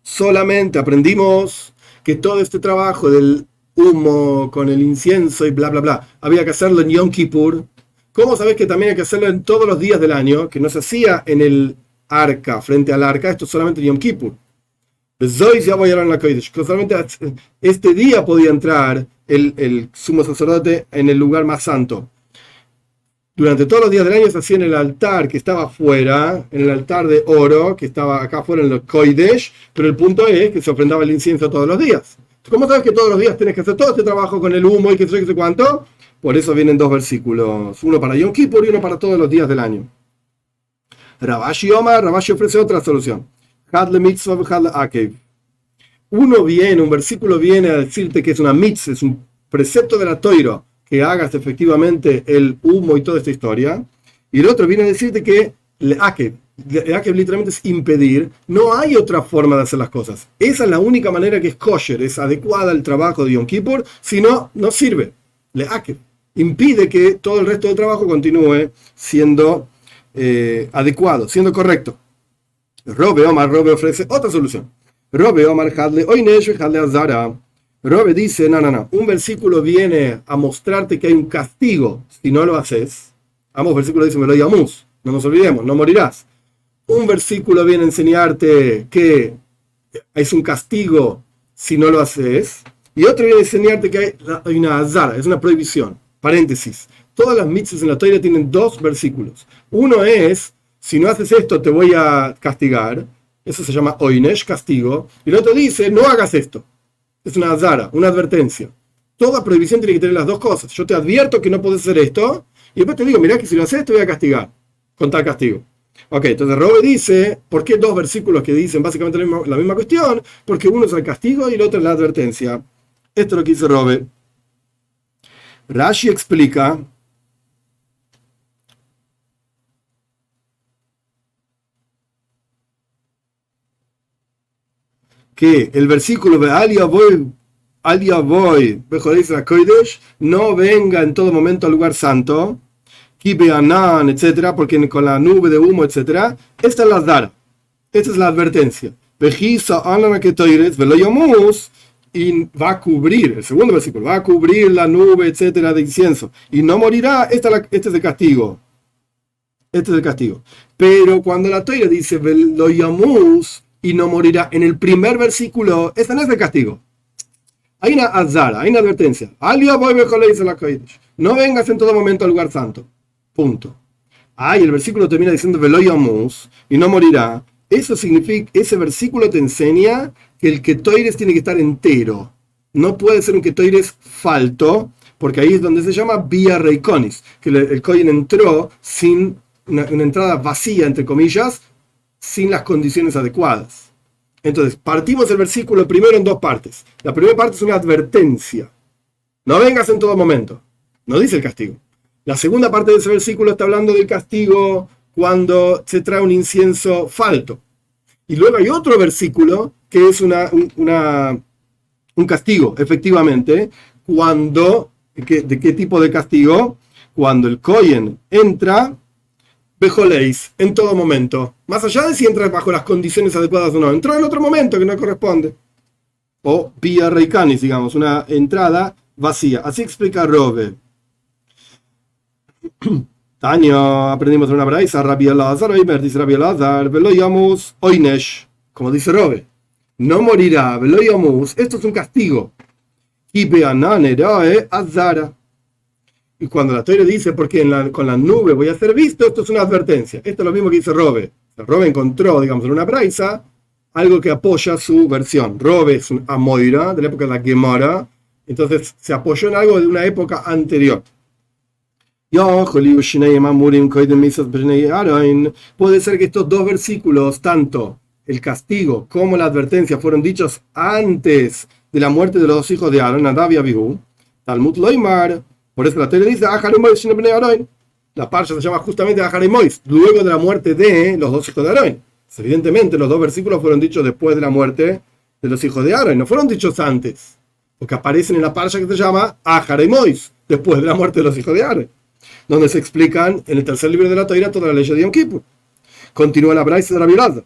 Solamente aprendimos que todo este trabajo del humo con el incienso y bla bla bla había que hacerlo en Yom Kippur. ¿Cómo sabes que también hay que hacerlo en todos los días del año? Que no se hacía en el arca, frente al arca, esto solamente en Yom Kippur. Solamente este día podía entrar el sumo sacerdote en el lugar más santo. Durante todos los días del año se hacía en el altar que estaba afuera, en el altar de oro que estaba acá afuera en los Koidesh, pero el punto es que se ofrendaba el incienso todos los días. ¿Cómo sabes que todos los días tienes que hacer todo este trabajo con el humo y que sé cuánto? Por eso vienen dos versículos, uno para Yom Kippur y uno para todos los días del año. Rabashi ofrece otra solución. Un versículo viene a decirte que es una mitzvah, es un precepto de la Toira, que hagas efectivamente el humo y toda esta historia. Y el otro viene a decirte que leakev literalmente es impedir. No hay otra forma de hacer las cosas. Esa es la única manera que es kosher, es adecuada al trabajo de Yom Kippur, si no, no sirve. Leakev impide que todo el resto del trabajo continúe siendo adecuado, siendo correcto. Robe ofrece otra solución. Robe dice, no. Un versículo viene a mostrarte que hay un castigo si no lo haces. Ambos versículos dicen, no nos olvidemos, no morirás. Un versículo viene a enseñarte que es un castigo si no lo haces. Y otro viene a enseñarte que hay una azara, es una prohibición. Paréntesis. Todas las mitzvahs en la Torá tienen dos versículos. Uno es, si no haces esto te voy a castigar. Eso se llama oinesh, castigo. Y el otro dice, no hagas esto. Es una azara, una advertencia. Toda prohibición tiene que tener las dos cosas. Yo te advierto que no puedes hacer esto, y después te digo, mirá que si lo haces te voy a castigar. Con tal castigo. Ok, entonces Robe dice, ¿por qué dos versículos que dicen básicamente la misma cuestión? Porque uno es el castigo y el otro es la advertencia. Esto es lo que dice Robe. Rashi explica que el versículo de no venga en todo momento al lugar santo, etcétera, porque con la nube de humo, etcétera, esta es la Zdara, esta es la advertencia. Vejisa Anana que Toires, Veloyamus, y va a cubrir, el segundo versículo, va a cubrir la nube, etcétera, de incienso, y no morirá. Este es el castigo. Este es el castigo. Pero cuando la Toira dice Veloyamus y no morirá, en el primer versículo, este no es el castigo. Hay una azara, hay una advertencia. No vengas en todo momento al lugar santo. Punto. Y el versículo termina diciendo Veloyamus y no morirá. Eso significa, ese versículo te enseña que el ketoires tiene que estar entero. No puede ser un ketoires falto, porque ahí es donde se llama vía reikonis, que el kohen entró sin una entrada vacía, entre comillas, sin las condiciones adecuadas. Entonces, partimos el versículo primero en dos partes. La primera parte es una advertencia. No vengas en todo momento. No dice el castigo. La segunda parte de ese versículo está hablando del castigo cuando se trae un incienso falto. Y luego hay otro versículo que es un castigo, efectivamente. ¿De qué tipo de castigo? Cuando el kohen entra, bejoleis, en todo momento. Más allá de si entra bajo las condiciones adecuadas o no. Entró en otro momento que no corresponde. O vía reikanis, digamos, una entrada vacía. Así explica Robe. Taño, aprendimos en una braisa, Rabbi Elazar, dice Rabbi Elazar, Veloyamus oinesh, como dice Robe. No morirá, Veloyamus, esto es un castigo. Y beanan erae azara. Y cuando la Torah dice, porque con la nube voy a ser visto, esto es una advertencia. Esto es lo mismo que dice Robe. Robe encontró, digamos, en una braisa, algo que apoya su versión. Robe es un Amoira, de la época de la Gemara, entonces se apoyó en algo de una época anterior. Puede ser que estos dos versículos, tanto el castigo como la advertencia, fueron dichos antes de la muerte de los dos hijos de Aaron, Nadab y Abihu. Talmud Loimar. Por eso la Torah dice, la parsha se llama justamente Ahar y Mois, luego de la muerte de los dos hijos de Aarón. Evidentemente, los dos versículos fueron dichos después de la muerte de los hijos de Aarón, no fueron dichos antes, porque aparecen en la parsha que se llama Ahar y Mois, después de la muerte de los hijos de Aarón, donde se explican en el tercer libro de la Torah toda la ley de Yom Kippur. Continúa la braisa de Rabbi Elazar.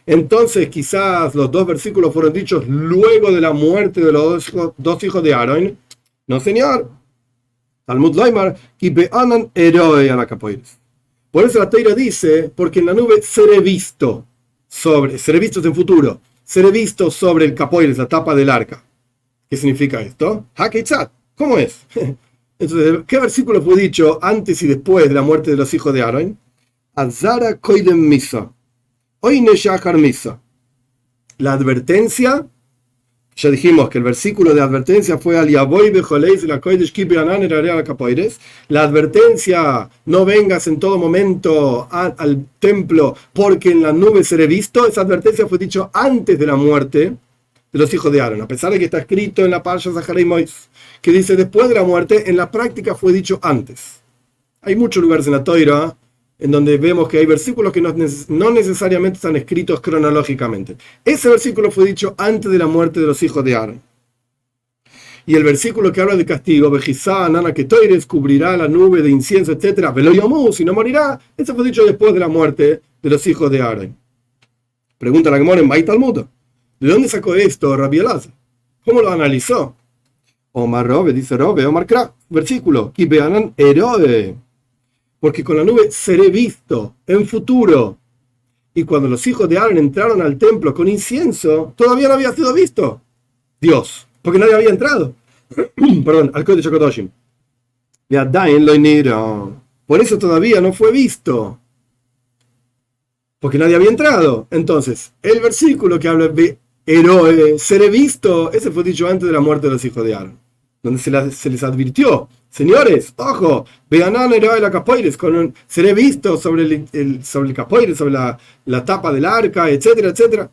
Entonces quizás los dos versículos fueron dichos luego de la muerte de los dos hijos de Aarón. No, señor. Talmud Loimar, Kibeanan Eroe Anacapoires. Por eso la Torah dice, porque en la nube seré visto en futuro, seré visto sobre el capoires, la tapa del arca. ¿Qué significa esto? Hakeitzat. ¿Cómo es? Entonces, ¿qué versículo fue dicho antes y después de la muerte de los hijos de Aarón? Azara Koidem Misa. Oine Shachar Misa. La advertencia, ya dijimos que el versículo de advertencia fue al Yaboy Bejoleis la Koidesh Kibianan Erarea Capoires. La advertencia, no vengas en todo momento al templo porque en la nube seré visto. Esa advertencia fue dicho antes de la muerte de los hijos de Aarón, a pesar de que está escrito en la Parsha Zahar y Mois, que dice después de la muerte, en la práctica fue dicho antes. Hay muchos lugares en la Torah en donde vemos que hay versículos que no necesariamente están escritos cronológicamente. Ese versículo fue dicho antes de la muerte de los hijos de Aarón. Y el versículo que habla de castigo, Vejizá, Nana Ketoires, cubrirá la nube de incienso, etc., Veloyamus, y no morirá, ese fue dicho después de la muerte de los hijos de Aarón. Pregunta la Gemara en Beit Talmud. ¿De dónde sacó esto Rabbi Elazar? ¿Cómo lo analizó? Omar Robe, dice Robe, Omar Kra, versículo, Kibeanan Eroe. Porque con la nube seré visto en futuro. Y cuando los hijos de Aarón entraron al templo con incienso, todavía no había sido visto Dios, porque nadie había entrado. Perdón, al Kodesh HaKadoshim. Por eso todavía no fue visto, porque nadie había entrado. Entonces, el versículo que habla de Eroe, seré visto, ese fue dicho antes de la muerte de los hijos de Aarón, donde se les advirtió, señores, ojo, Beanan Eroe la capoires, seré visto sobre el capoires, sobre la tapa del arca, etcétera, etcétera.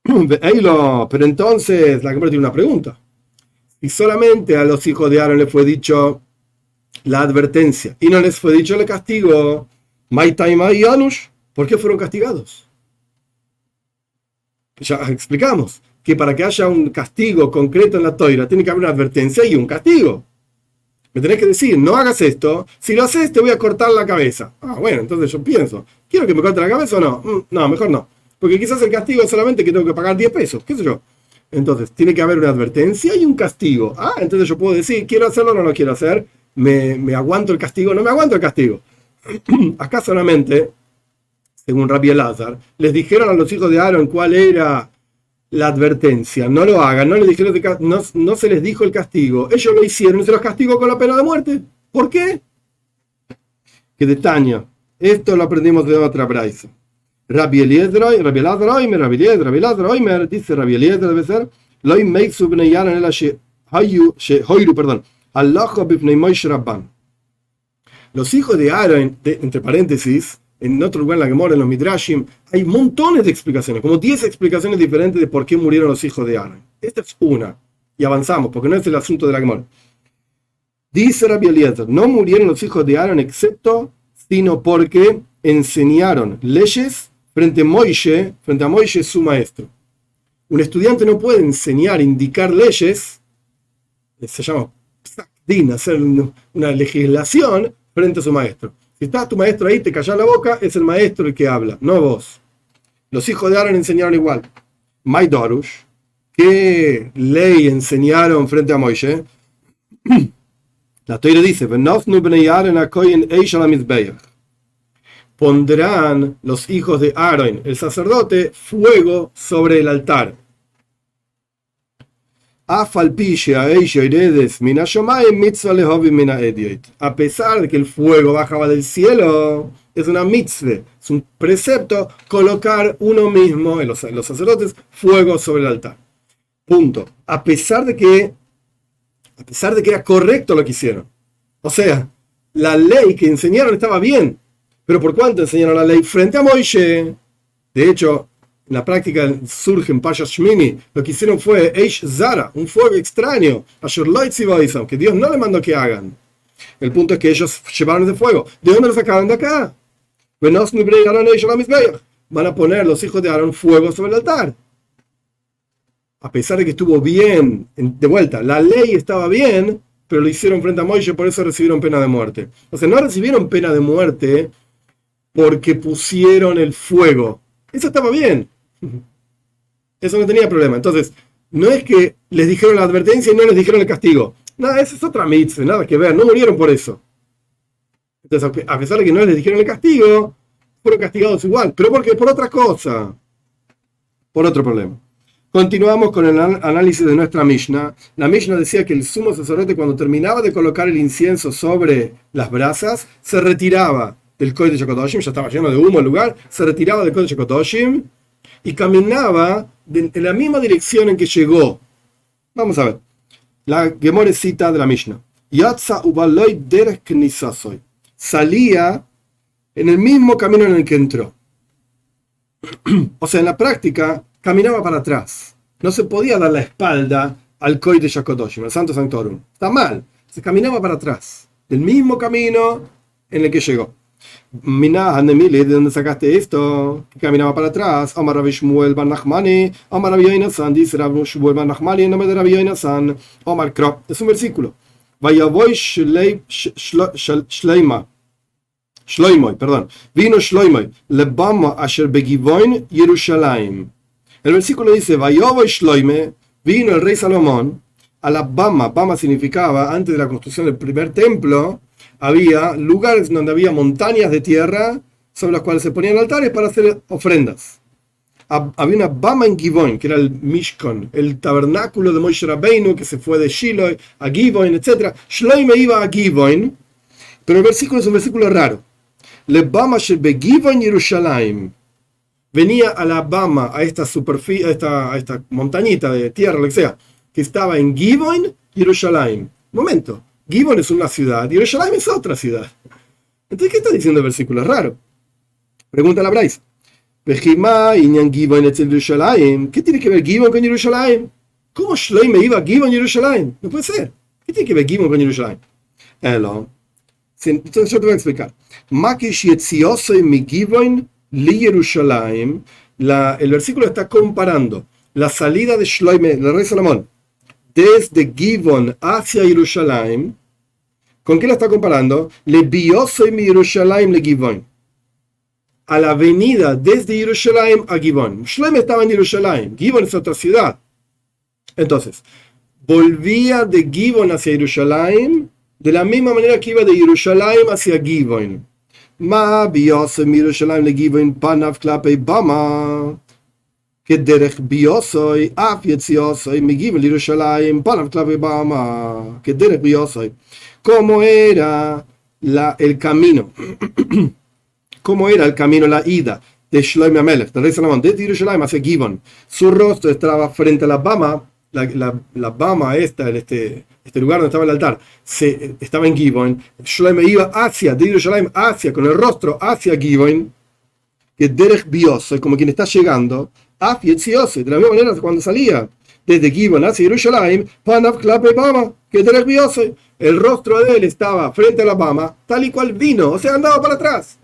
Pero entonces, la Gemara tiene una pregunta. Y solamente a los hijos de Aarón les fue dicho la advertencia, y no les fue dicho el castigo, ¿por qué fueron castigados? Ya explicamos que para que haya un castigo concreto en la Toira tiene que haber una advertencia y un castigo. Me tenés que decir, no hagas esto, si lo haces te voy a cortar la cabeza. Ah, bueno, entonces yo pienso, ¿quiero que me corte la cabeza o no? No, mejor no. Porque quizás el castigo es solamente que tengo que pagar 10 pesos, qué sé yo. Entonces, tiene que haber una advertencia y un castigo. Ah, entonces yo puedo decir, ¿quiero hacerlo o no lo quiero hacer? ¿Me aguanto el castigo o no me aguanto el castigo? Acá solamente, según Rabbi Elazar, les dijeron a los hijos de Aarón cuál era la advertencia. No lo hagan, no les dijeron no se les dijo el castigo. Ellos lo hicieron y se los castigó con la pena de muerte. ¿Por qué? Que detaña. Esto lo aprendimos de otra braisa. Rabbi Eliezer, dice Rabbi Eliezer, debe ser, los hijos de Aaron, entre paréntesis, en otro lugar en la Gemara, en los Midrashim, hay montones de explicaciones, como 10 explicaciones diferentes de por qué murieron los hijos de Aaron. Esta es una, y avanzamos, porque no es el asunto de la Gemara. Dice Rabbi Eliezer, no murieron los hijos de Aaron sino porque enseñaron leyes frente a Moishe, su maestro. Un estudiante no puede enseñar, indicar leyes, se llama psak din, hacer una legislación frente a su maestro. Si está tu maestro ahí, te callas la boca, es el maestro el que habla, no vos. Los hijos de Aaron enseñaron igual. Maidorush, ¿qué ley enseñaron frente a Moishe? La Torah dice, pondrán los hijos de Aaron, el sacerdote, fuego sobre el altar. A pesar de que el fuego bajaba del cielo, es una mitzvah, es un precepto colocar uno mismo, los sacerdotes, fuego sobre el altar. Punto. A pesar de que era correcto lo que hicieron. O sea, la ley que enseñaron estaba bien. Pero ¿por cuánto enseñaron la ley frente a Moishe? De hecho, en la práctica surge en Parshas Shmini, lo que hicieron fue Eish Zara, un fuego extraño, que Dios no le mandó que hagan. El punto es que ellos llevaron ese fuego. ¿De dónde lo sacaron? De acá. Van a poner los hijos de Aarón fuego sobre el altar. A pesar de que estuvo bien, de vuelta, la ley estaba bien, pero lo hicieron frente a Moishe, por eso recibieron pena de muerte. O sea, no recibieron pena de muerte porque pusieron el fuego. Eso estaba bien. Eso no tenía problema. Entonces, no es que les dijeron la advertencia y no les dijeron el castigo. No, esa es otra mitzvah, nada que ver. No murieron por eso. Entonces, a pesar de que no les dijeron el castigo, fueron castigados igual. ¿Pero por qué? Por otra cosa. Por otro problema. Continuamos con el análisis de nuestra Mishnah. La Mishnah decía que el sumo sacerdote, cuando terminaba de colocar el incienso sobre las brasas, se retiraba del Kodesh HaKadoshim, ya estaba lleno de humo el lugar, se retiraba del Kodesh HaKadoshim y caminaba en la misma dirección en que llegó. Vamos a ver. La Gemara cita de la Mishnah. Yatza ubaloy derech knisasoy. Salía en el mismo camino en el que entró. O sea, en la práctica, caminaba para atrás. No se podía dar la espalda al Kodesh HaKadoshim, al Santo Sanctorum. Está mal. Se caminaba para atrás. Del mismo camino en el que llegó. Mina, Hanemile, ¿de dónde sacaste esto? Que caminaba para atrás. Omar Rabbi Shmuel bar Nachmani, Omar Rabbi Yoinasan, dice Rabbi Shmuel bar Nachmani en nombre de Rabbi Yoinasan. Omar Krop, es un versículo. Vayavoy Shloimoy, perdón. Vino Shloimoy, lebama asher begivoin Yerushalayim. El versículo dice, Vayavoy Shloime, vino el rey Salomón a la Bama. Bama significaba, antes de la construcción del primer templo, había lugares donde había montañas de tierra sobre las cuales se ponían altares para hacer ofrendas. Había una Bama en Givon, que era el Mishkan, el tabernáculo de Moshe Rabbeinu, que se fue de Shiloh a Givon, etc. Shloime iba a Givon, pero el versículo es un versículo raro. Le Bama shebe Givon Yerushalayim. Venía a la Bama, a esta superficie, a esta montañita de tierra, lo que sea, que estaba en Givon, Yerushalayim. Momento. Givon es una ciudad y Yerushalayim es otra ciudad. Entonces, ¿qué está diciendo el versículo? Es raro. Pregunta la Braisa. ¿Qué tiene que ver Givon con Yerushalayim? ¿Cómo Shloime iba a Givon, Yerushalayim? No puede ser. ¿Qué tiene que ver Givon con Yerushalayim? Entonces yo te voy a explicar. El versículo está comparando la salida de Shloime, del rey Salomón, desde Givon hacia Yerushalayim, ¿Con qué la está comparando? Le biosoy mi Yerushalayim le Givon. A la avenida desde Yerushalayim a Givon. Shloim estaba en Yerushalayim. Givon es otra ciudad. Entonces, volvía de Givon hacia Yerushalayim de la misma manera que iba de Yerushalayim hacia Givon. Ma biosoy mi Yerushalayim le Givon panav klapei bama. Que derech biosoy af yetziosoy mi Givon Yerushalayim panav klapei bama. Que derech biosoy. ¿Cómo era el camino? ¿Cómo era el camino, la ida de Shlomo Amelech, del rey Salomón, desde Yerushalayim hacia Givon? Su rostro estaba frente a la Bama, la Bama este lugar donde estaba el altar, estaba en Givon. Shlomo iba de Yerushalayim hacia, con el rostro hacia Givon, que derech biosoy, como quien está llegando, af yetziosoy, de la misma manera cuando salía desde Givon hacia Yerushalayim, panav klapei bama, que derech biosoy. El rostro de él estaba frente a la Bama, tal y cual vino, o sea, andaba para atrás.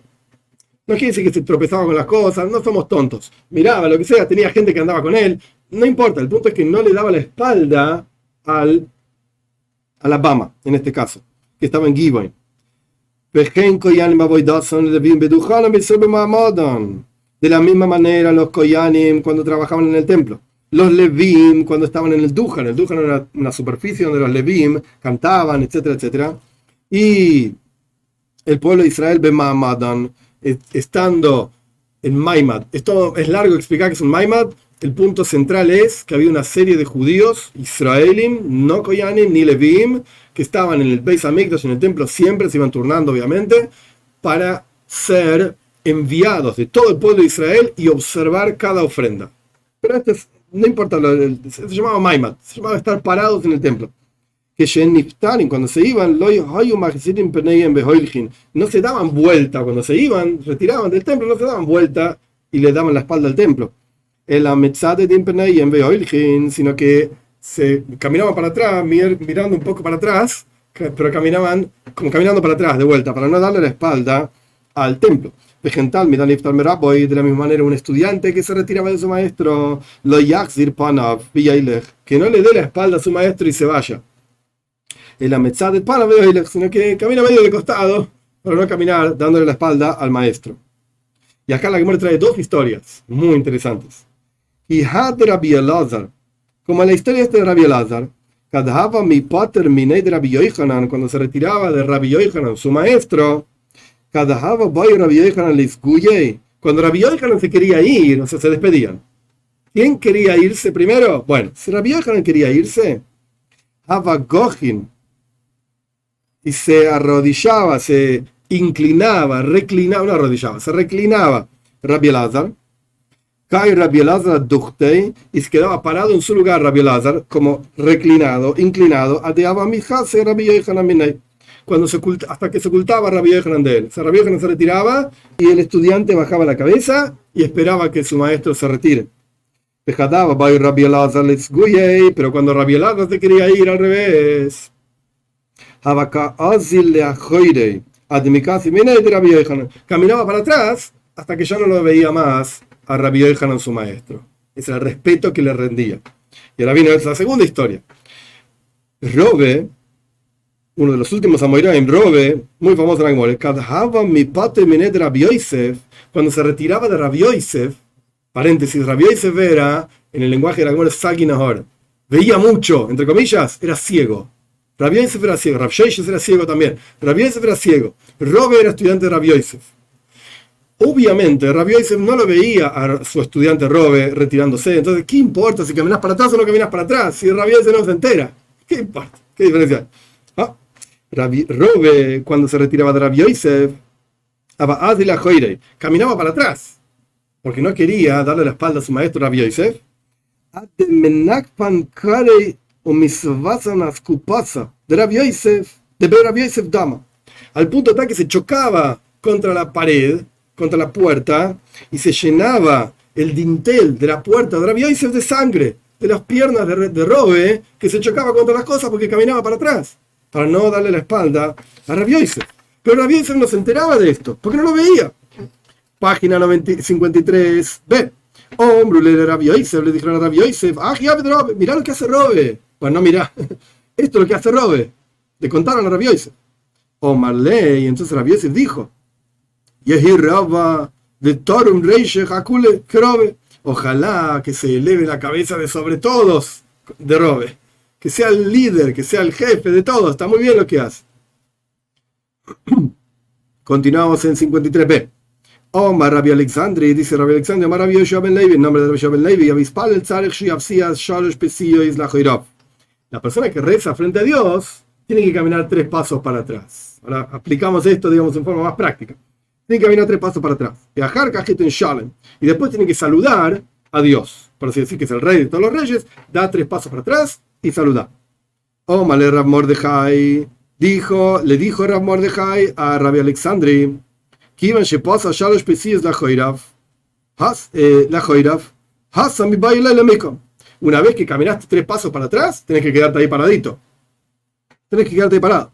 No quiere decir que se tropezaba con las cosas, no somos tontos. Miraba lo que sea, tenía gente que andaba con él, no importa, el punto es que no le daba la espalda a la Bama, en este caso, que estaba en Givon. De la misma manera los Koyanim cuando trabajaban en el templo. Los Levim, cuando estaban en el Dujan era una superficie donde los Levim cantaban, etcétera, etcétera. Y el pueblo de Israel, Bema'amadan, estando en Maimad. Esto es largo explicar que es un Maimad. El punto central es que había una serie de judíos, Israelim, no Koyanim, ni Levim, que estaban en el Beis Hamikdash, en el templo, siempre se iban turnando, obviamente, para ser enviados de todo el pueblo de Israel y observar cada ofrenda. Pero no importa, se llamaba Maimad, se llamaba estar parados en el templo. Que cuando se iban, no se daban vuelta, cuando se iban, retiraban del templo, no se daban vuelta y le daban la espalda al templo. Sino que se caminaban para atrás, mirando un poco para atrás, pero caminaban como caminando para atrás de vuelta, para no darle la espalda al templo. De la misma manera, un estudiante que se retiraba de su maestro, que no le dé la espalda a su maestro y se vaya. Sino que camina medio de costado, para no caminar dándole la espalda al maestro. Y acá la Gemara trae dos historias muy interesantes. Y Rabbi Elazar, como la historia de Rabbi Elazar, cuando se retiraba de Rabbi Yochanan, su maestro, cuando Rabbi Yochanan se quería ir, o sea, se despedían. ¿Quién quería irse primero? Bueno, si Rabbi Yochanan quería irse, y se arrodillaba, se inclinaba, reclinaba, no arrodillaba, se reclinaba Rabbi Elazar, Rabbi Elazar y se quedaba parado en su lugar Rabbi Elazar, como reclinado, inclinado, hasta que se ocultaba Rabbi Yochanan de él. O sea, Rabbi Yochanan se retiraba y el estudiante bajaba la cabeza y esperaba que su maestro se retire. Pero cuando Rabbi Elazar se quería ir al revés, caminaba para atrás hasta que ya no lo veía más a Rabbi Yochanan, su maestro. Ese era el respeto que le rendía. Y ahora viene la segunda historia. Robe, uno de los últimos Amoraim, Robe, muy famoso en la Gemara, cuando se retiraba de Rabbi Yosef, paréntesis, Rabbi Yosef era, en el lenguaje de la Gemara, Sagi Nahor, veía mucho, entre comillas, era ciego. Rabbi Yosef era ciego, Rabbi Sheshes era ciego también. Rabbi Yosef era ciego. Robe era estudiante de Rabbi Yosef. Obviamente, Rabbi Yosef no lo veía a su estudiante Robe retirándose. Entonces, ¿qué importa si caminas para atrás o no caminas para atrás? Si Rabbi Yosef no se entera. ¿Qué importa? ¿Qué diferencia hay? Robe, cuando se retiraba de Rabbi Yosef, caminaba para atrás, porque no quería darle la espalda a su maestro Rabbi Yosef. De Rabbi Yosef Dama, al punto tal que se chocaba contra la pared, contra la puerta, y se llenaba el dintel de la puerta de Rabbi Yosef de sangre, de las piernas de Robe, que se chocaba contra las cosas porque caminaba para atrás, para no darle la espalda a Rabbi Yosef. Pero Rabbi Yosef no se enteraba de esto, porque no lo veía. Página 53b. Le Rabbi Yosef, le dijeron a Rabbi Yosef, mirá lo que hace Robe. Bueno, no mirá, esto es lo que hace Robe. Le contaron a Rabbi Yosef. Omar Ley, entonces Rabbi Yosef dijo, Yehi Rabba de Torum Reiche Hakule Krobe, ojalá que se eleve la cabeza de sobre todos de Robe, que sea el líder, que sea el jefe de todos, está muy bien lo que hace. Continuamos en 53b. Omar Rabbi Alexandri, dice Rabbi Alexandri, Omar Rabbi Yoshua ben Levi, en nombre de Rabbi Yoshua ben Levi, Avispal el Tzarech Shiavsias Shalosh Pesiyos Lachoirov. La persona que reza frente a Dios tiene que caminar 3 pasos para atrás. Ahora aplicamos esto, digamos, en forma más práctica. Tiene que caminar 3 pasos para atrás. Viajar cajito en Shalem. Y después tiene que saludar a Dios. Por así decir que es el rey de todos los reyes. Da 3 pasos para atrás y saluda. Omar le Rab Mordejai. Le dijo Rab Mordejai a Rabbi Alexandri. Kivan Sheposa Shalosh Pesiyos Lachoirav. Hasa mi baile le mikom. Una vez que caminaste 3 pasos para atrás, tenés que quedarte ahí paradito. Tenés que quedarte ahí parado.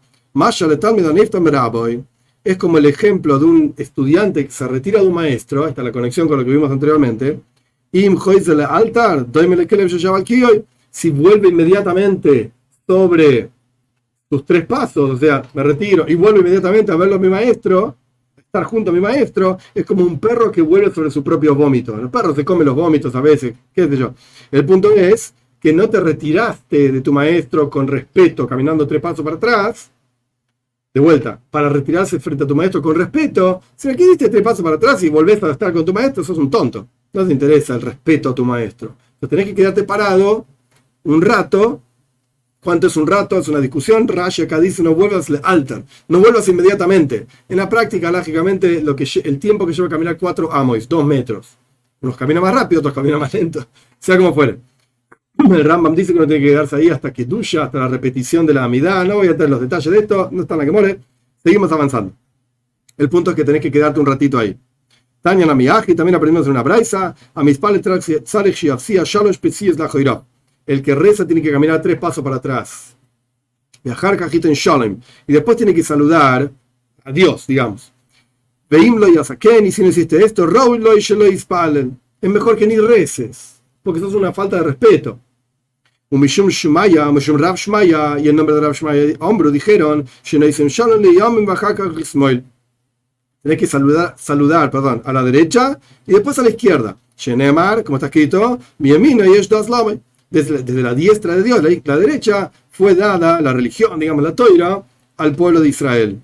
Es como el ejemplo de un estudiante que se retira de un maestro. Esta es la conexión con lo que vimos anteriormente. Si vuelve inmediatamente sobre sus 3 pasos, o sea, me retiro y vuelvo inmediatamente a verlo a mi maestro, estar junto a mi maestro, es como un perro que vuelve sobre su propio vómito. Los perros se comen los vómitos a veces, qué sé yo. El punto es que no te retiraste de tu maestro con respeto, caminando 3 pasos para atrás. De vuelta, para retirarse frente a tu maestro con respeto, si aquí diste 3 pasos para atrás y volvés a estar con tu maestro, sos un tonto. No te interesa el respeto a tu maestro. Entonces tenés que quedarte parado un rato. ¿Cuánto es un rato? Es una discusión. Rashi acá dice no vuelvas altar, no vuelvas inmediatamente. En la práctica, lógicamente, el tiempo que lleva a caminar 4 amois, 2 metros. Unos caminan más rápido, otros caminan más lento. Sea como fuere. El Rambam dice que uno tiene que quedarse ahí hasta que duya, hasta la repetición de la amidad. No voy a tener los detalles de esto, no está en la que more. Seguimos avanzando. El punto es que tenés que quedarte un ratito ahí. Tanya Namiaji, también aprendimos en una braisa. A mis pales Tzarech Shiavsia Shalosh Pesiyos Lachoirov. El que reza tiene que caminar 3 pasos para atrás. Viajar cajito en Shalem. Y después tiene que saludar a Dios, digamos. Veimlo y Asaken, y si no hiciste esto, Raúl y Shelo Ispalen. Es mejor que ni reces, porque eso es una falta de respeto. Umishum Shumaya, Umishum Rav Shmaya, y en nombre de Rav Shmaya, hombro dijeron, Shenoisem Shalom le Yamim Bajaka Rismoil. Tenés que saludar a la derecha y después a la izquierda. Shenemar, como está escrito, Miemino y Eshdas Lamay. Desde la diestra de Dios, la derecha, fue dada la religión, digamos, la Toira, al pueblo de Israel.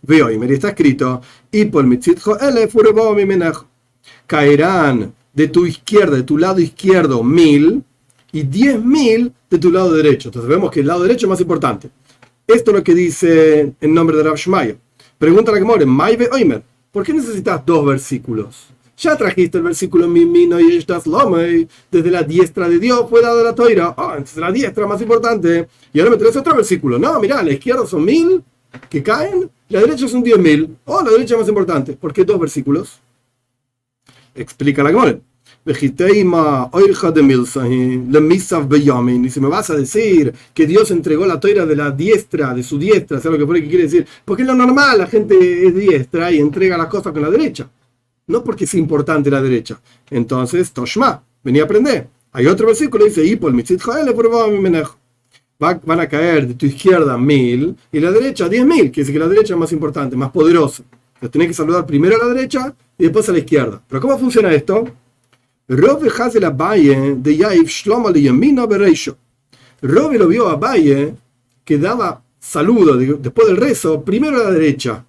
Veo, y me está escrito, caerán de tu izquierda, de tu lado izquierdo, 1000, y 10.000 de tu lado derecho. Entonces vemos que el lado derecho es más importante. Esto es lo que dice en nombre de Rav Shmaya. Pregunta a la Gemara, Maive Oimer, ¿por qué necesitas 2 versículos? Ya trajiste el versículo Mimino y Eshtas Lomei, desde la diestra de Dios fue dada la toira. Entonces la diestra es más importante. Y ahora me traes otro versículo. No, mirá, a la izquierda son 1000 que caen, y a la derecha son 10.000. La derecha es más importante. ¿Por qué 2 versículos? Explica la Gemara. Y si me vas a decir que Dios entregó la toira de la diestra, de su diestra, ¿sabes lo que pone que quiere decir? Porque es lo normal, la gente es diestra y entrega las cosas con la derecha. No porque es importante la derecha. Entonces, Toshma, venía a aprender. Hay otro versículo que dice, van a caer de tu izquierda 1000 y la derecha 10.000, que dice que la derecha es más importante, más poderosa. Entonces tenés que saludar primero a la derecha y después a la izquierda. ¿Pero cómo funciona esto? Rove lo vio a Abaye que daba saludo después del rezo, primero a la derecha.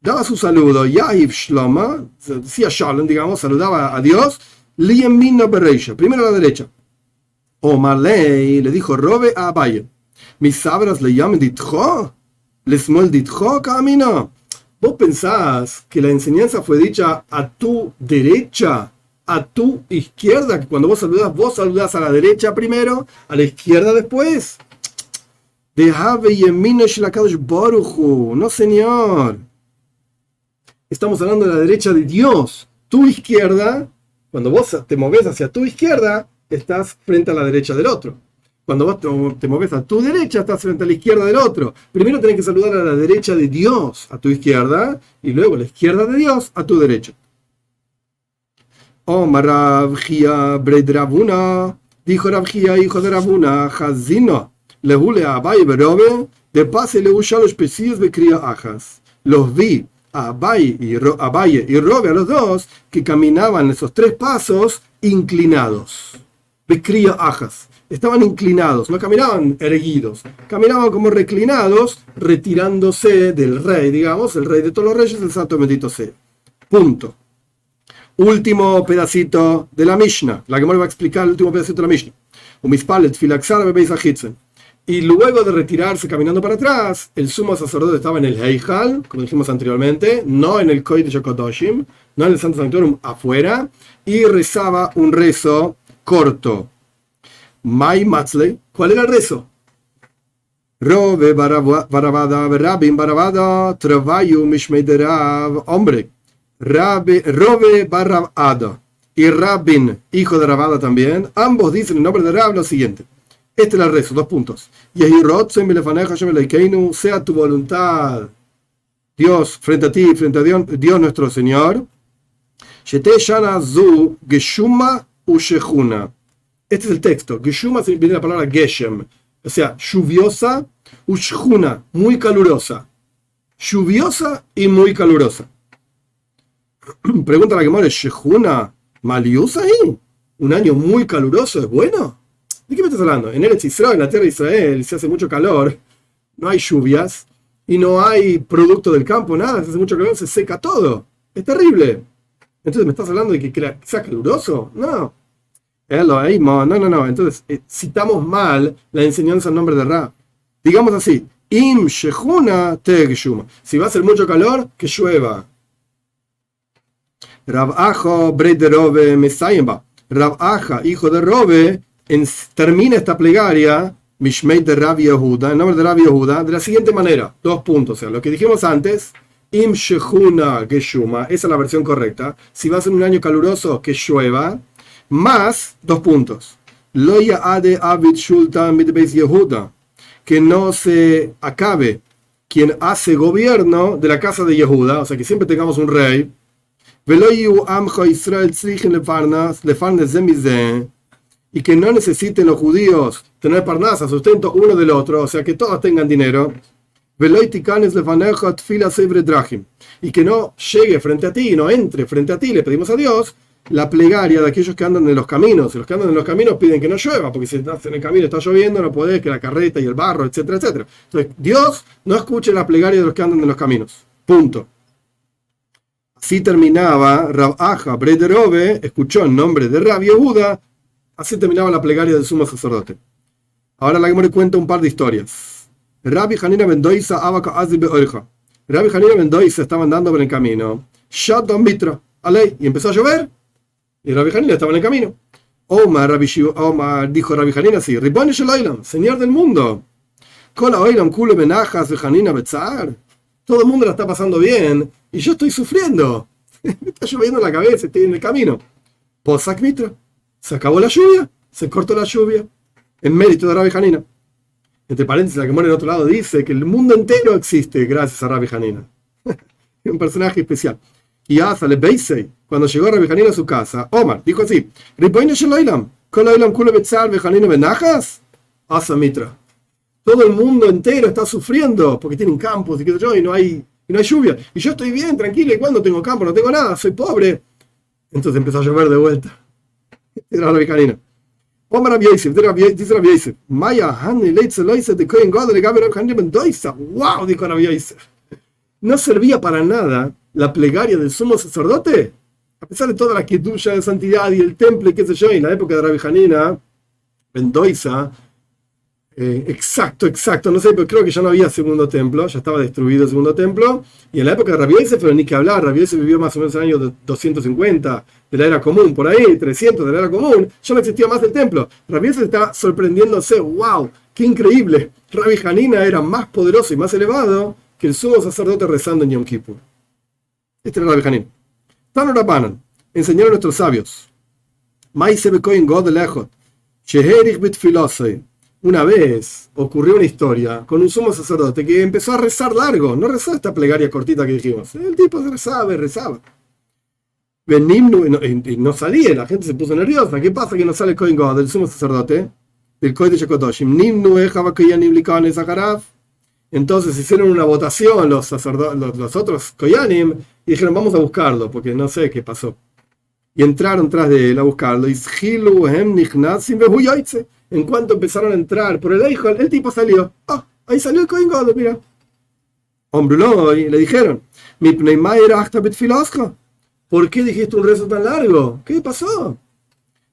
Daba su saludo, Yahiv Shloma, decía Shalom, digamos, saludaba a Dios, Liyemino Bereisha, primero a la derecha. Omar Ley le dijo Robe a Abaye, mis sabras le llaman Ditjo, les mol Ditjo camino. ¿Vos pensás que la enseñanza fue dicha a tu derecha, a tu izquierda? Que cuando vos saludás a la derecha primero, a la izquierda después. Dejave Yemino Shlakadosh Boruchu, no señor. Estamos hablando de la derecha de Dios. Tu izquierda, cuando vos te moves hacia tu izquierda, estás frente a la derecha del otro. Cuando vos te moves a tu derecha, estás frente a la izquierda del otro. Primero tenés que saludar a la derecha de Dios, a tu izquierda, y luego a la izquierda de Dios, a tu derecha. Omar Rav Chia Bred Ravuna, dijo Rav Chia, hijo de Ravuna, Hazino, Lehule Abaye Berobe, De pase le huya los pesidos de cría ajas. Los vi a Abaye y Robe, a los dos, que caminaban esos 3 pasos inclinados. De cría ajas. Estaban inclinados, no caminaban erguidos, caminaban como reclinados, retirándose del rey, digamos, el rey de todos los reyes, el santo bendito sea. Punto. Último pedacito de la Mishnah. La Gemara va a explicar el último pedacito de la Mishnah. Y luego de retirarse caminando para atrás, el sumo sacerdote estaba en el Heijal, como dijimos anteriormente, no en el Kodesh HaKodashim, no en el Santo Sanctorum, afuera, y rezaba un rezo corto. Mai Matzley, ¿cuál era el rezo? Robe Barabada, Rabin Barabada, Travayu Mishmeiderav, hombre. Robe Barabada y Rabin, hijo de Rabada también, ambos dicen en nombre de Rab lo siguiente. Este era el rezo, 2 puntos. Sea tu voluntad, Dios, frente a ti, frente a Dios nuestro Señor. Este es el texto. Geshuma viene de la palabra Geshem, o sea, lluviosa, ushjuna, muy calurosa. Lluviosa y muy calurosa. Pregunta la Gemara, ¿Shejuna maliusa ahí? ¿Un año muy caluroso es bueno? ¿De qué me estás hablando? En Eretz Israel, en la tierra de Israel, se hace mucho calor, no hay lluvias y no hay producto del campo, nada, se hace mucho calor, se seca todo. Es terrible. Entonces, ¿me estás hablando de que sea caluroso? No. No. Entonces, citamos mal la enseñanza en nombre de Ra. Digamos así, Im Shejuna Tegshuma. Si va a hacer mucho calor, que llueva. Rav Aja, Bre de Robe, Mesayemba. Rav Aja, hijo de Robe, termina esta plegaria, Mishmei de Rav Yehuda, en nombre de Rav Yehuda, de la siguiente manera. 2 puntos. O sea, lo que dijimos antes, Im Shejuna Geshuma, esa es la versión correcta. Si va a ser un año caluroso, que llueva. Más, 2 puntos. Loya Ade Abid Shultan Mitbeis Yehuda, que no se acabe quien hace gobierno de la casa de Yehuda, o sea, que siempre tengamos un rey. Y que no necesiten los judíos tener parnasa, sustento uno del otro, o sea que todos tengan dinero. Y que no llegue frente a ti, no entre frente a ti, le pedimos a Dios la plegaria de aquellos que andan en los caminos. Y los que andan en los caminos piden que no llueva, porque si estás en el camino está lloviendo, no podés, que la carreta y el barro, etcétera, etcétera. Entonces, Dios no escuche la plegaria de los que andan en los caminos. Punto. Así terminaba Rav Aja Bre de Robe, escuchó en nombre de Rav Yehuda, así terminaba la plegaria del sumo sacerdote. Ahora la Gemara cuenta un par de historias. Rabbi Hanina ben Doisa Abaca Azri Beorja. Rabbi Hanina ben Doisa estaba andando por el camino. Shadon Mitra, aley, y empezó a llover. Y Rabbi Hanina estaba en el camino. Omar dijo Rabbi Hanina así: Ribbono shel olam, Señor del mundo. Kol haolam kulo benajas vehanina betzar. Todo el mundo la está pasando bien y yo estoy sufriendo. Me está lloviendo en la cabeza, estoy en el camino. Posak Mitra. Se acabó la lluvia, se cortó la lluvia. En mérito de Rabbi Hanina. Entre paréntesis, la que muere en otro lado dice que el mundo entero existe gracias a Rabbi Hanina. Un personaje especial. Y Azale Beisei, cuando llegó Rabbi Hanina a su casa, Omar dijo así: Ribbono shel olam, kol haolam kulo betzar vehanina benajas. Asa Mitra. Todo el mundo entero está sufriendo porque tienen campos y qué sé yo, y no hay lluvia. Y yo estoy bien, tranquilo, y cuando tengo campo, no tengo nada, soy pobre. Entonces empezó a llover de vuelta. Era Rabbi Hanina. Omar Rabbi Yosef, dice Rabbi Yosef, Maya Hani Leitze Loise de Kohen Gadol le Rabbi Hanina ben Doisa. ¡Wow! Dijo Rabbi Yosef. ¿No servía para nada la plegaria del sumo sacerdote? A pesar de toda la quietud de santidad y el templo y qué sé yo, y en la época de Rabbi Hanina ben Doisa, exacto, no sé, pero creo que ya no había segundo templo, ya estaba destruido el segundo templo, y en la época de Rabbi Yosef, pero ni que hablar, Rabbi Yosef vivió más o menos en el año 250 de la era común, por ahí, 300 de la era común, ya no existía más el templo. Rabbi Yosef está sorprendiéndose: wow, qué increíble, Rabbi Hanina era más poderoso y más elevado que el sumo sacerdote rezando en Yom Kippur. Este era Rabbi Hanina. Tanu Rabbanan, enseñaron a nuestros sabios: Maise bekoin god lejot, sheherich bitfilosoi. Una vez ocurrió una historia con un sumo sacerdote que empezó a rezar largo, no rezó esta plegaria cortita que dijimos. El tipo rezaba. Y no salía, la gente se puso nerviosa. ¿Qué pasa que no sale el Kohen Gadol, del sumo sacerdote? Del Kodesh HaKodashim. Entonces hicieron una votación los sacerdotes, los otros Koyanim, y dijeron, vamos a buscarlo, porque no sé qué pasó. Y entraron tras de él a buscarlo. Y en cuanto empezaron a entrar por el hijo, el tipo salió. Ah, ahí salió el Kohen Gadol, mira. Hombre, le dijeron, ¿por qué dijiste un rezo tan largo? ¿Qué pasó?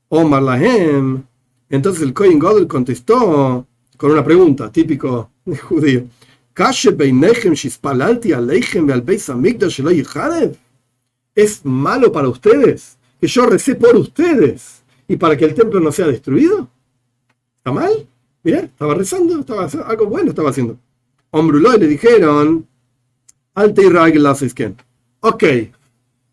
Omar Lahem. Entonces el Kohen Gadol contestó con una pregunta, típico de judío. ¿Es malo para ustedes que yo recé por ustedes y para que el templo no sea destruido? ¿Está mal? Mirá, estaba rezando, algo bueno estaba haciendo. Ombruló le dijeron, Alte y Raglasisken. Ok,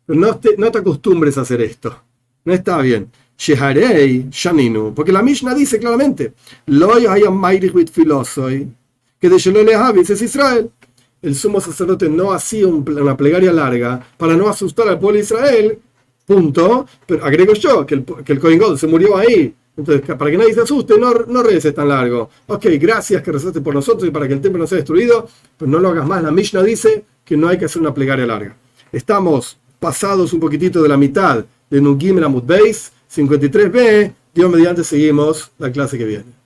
pero no te acostumbres a hacer esto. No está bien. Sheharei Shaninu. Porque la Mishnah dice claramente, Loy hayam mairich bit filosoy, que de Shelole Havis es Israel. El sumo sacerdote no hacía una plegaria larga para no asustar al pueblo de Israel. Punto. Pero agrego yo que el Kohen Gadol se murió ahí. Entonces, para que nadie se asuste, no reces tan largo. Ok, gracias que rezaste por nosotros y para que el templo no sea destruido, pero no lo hagas más. La Mishnah dice que no hay que hacer una plegaria larga. Estamos pasados un poquitito de la mitad de Nun Gimel Amud Beis 53b. Dios mediante seguimos la clase que viene.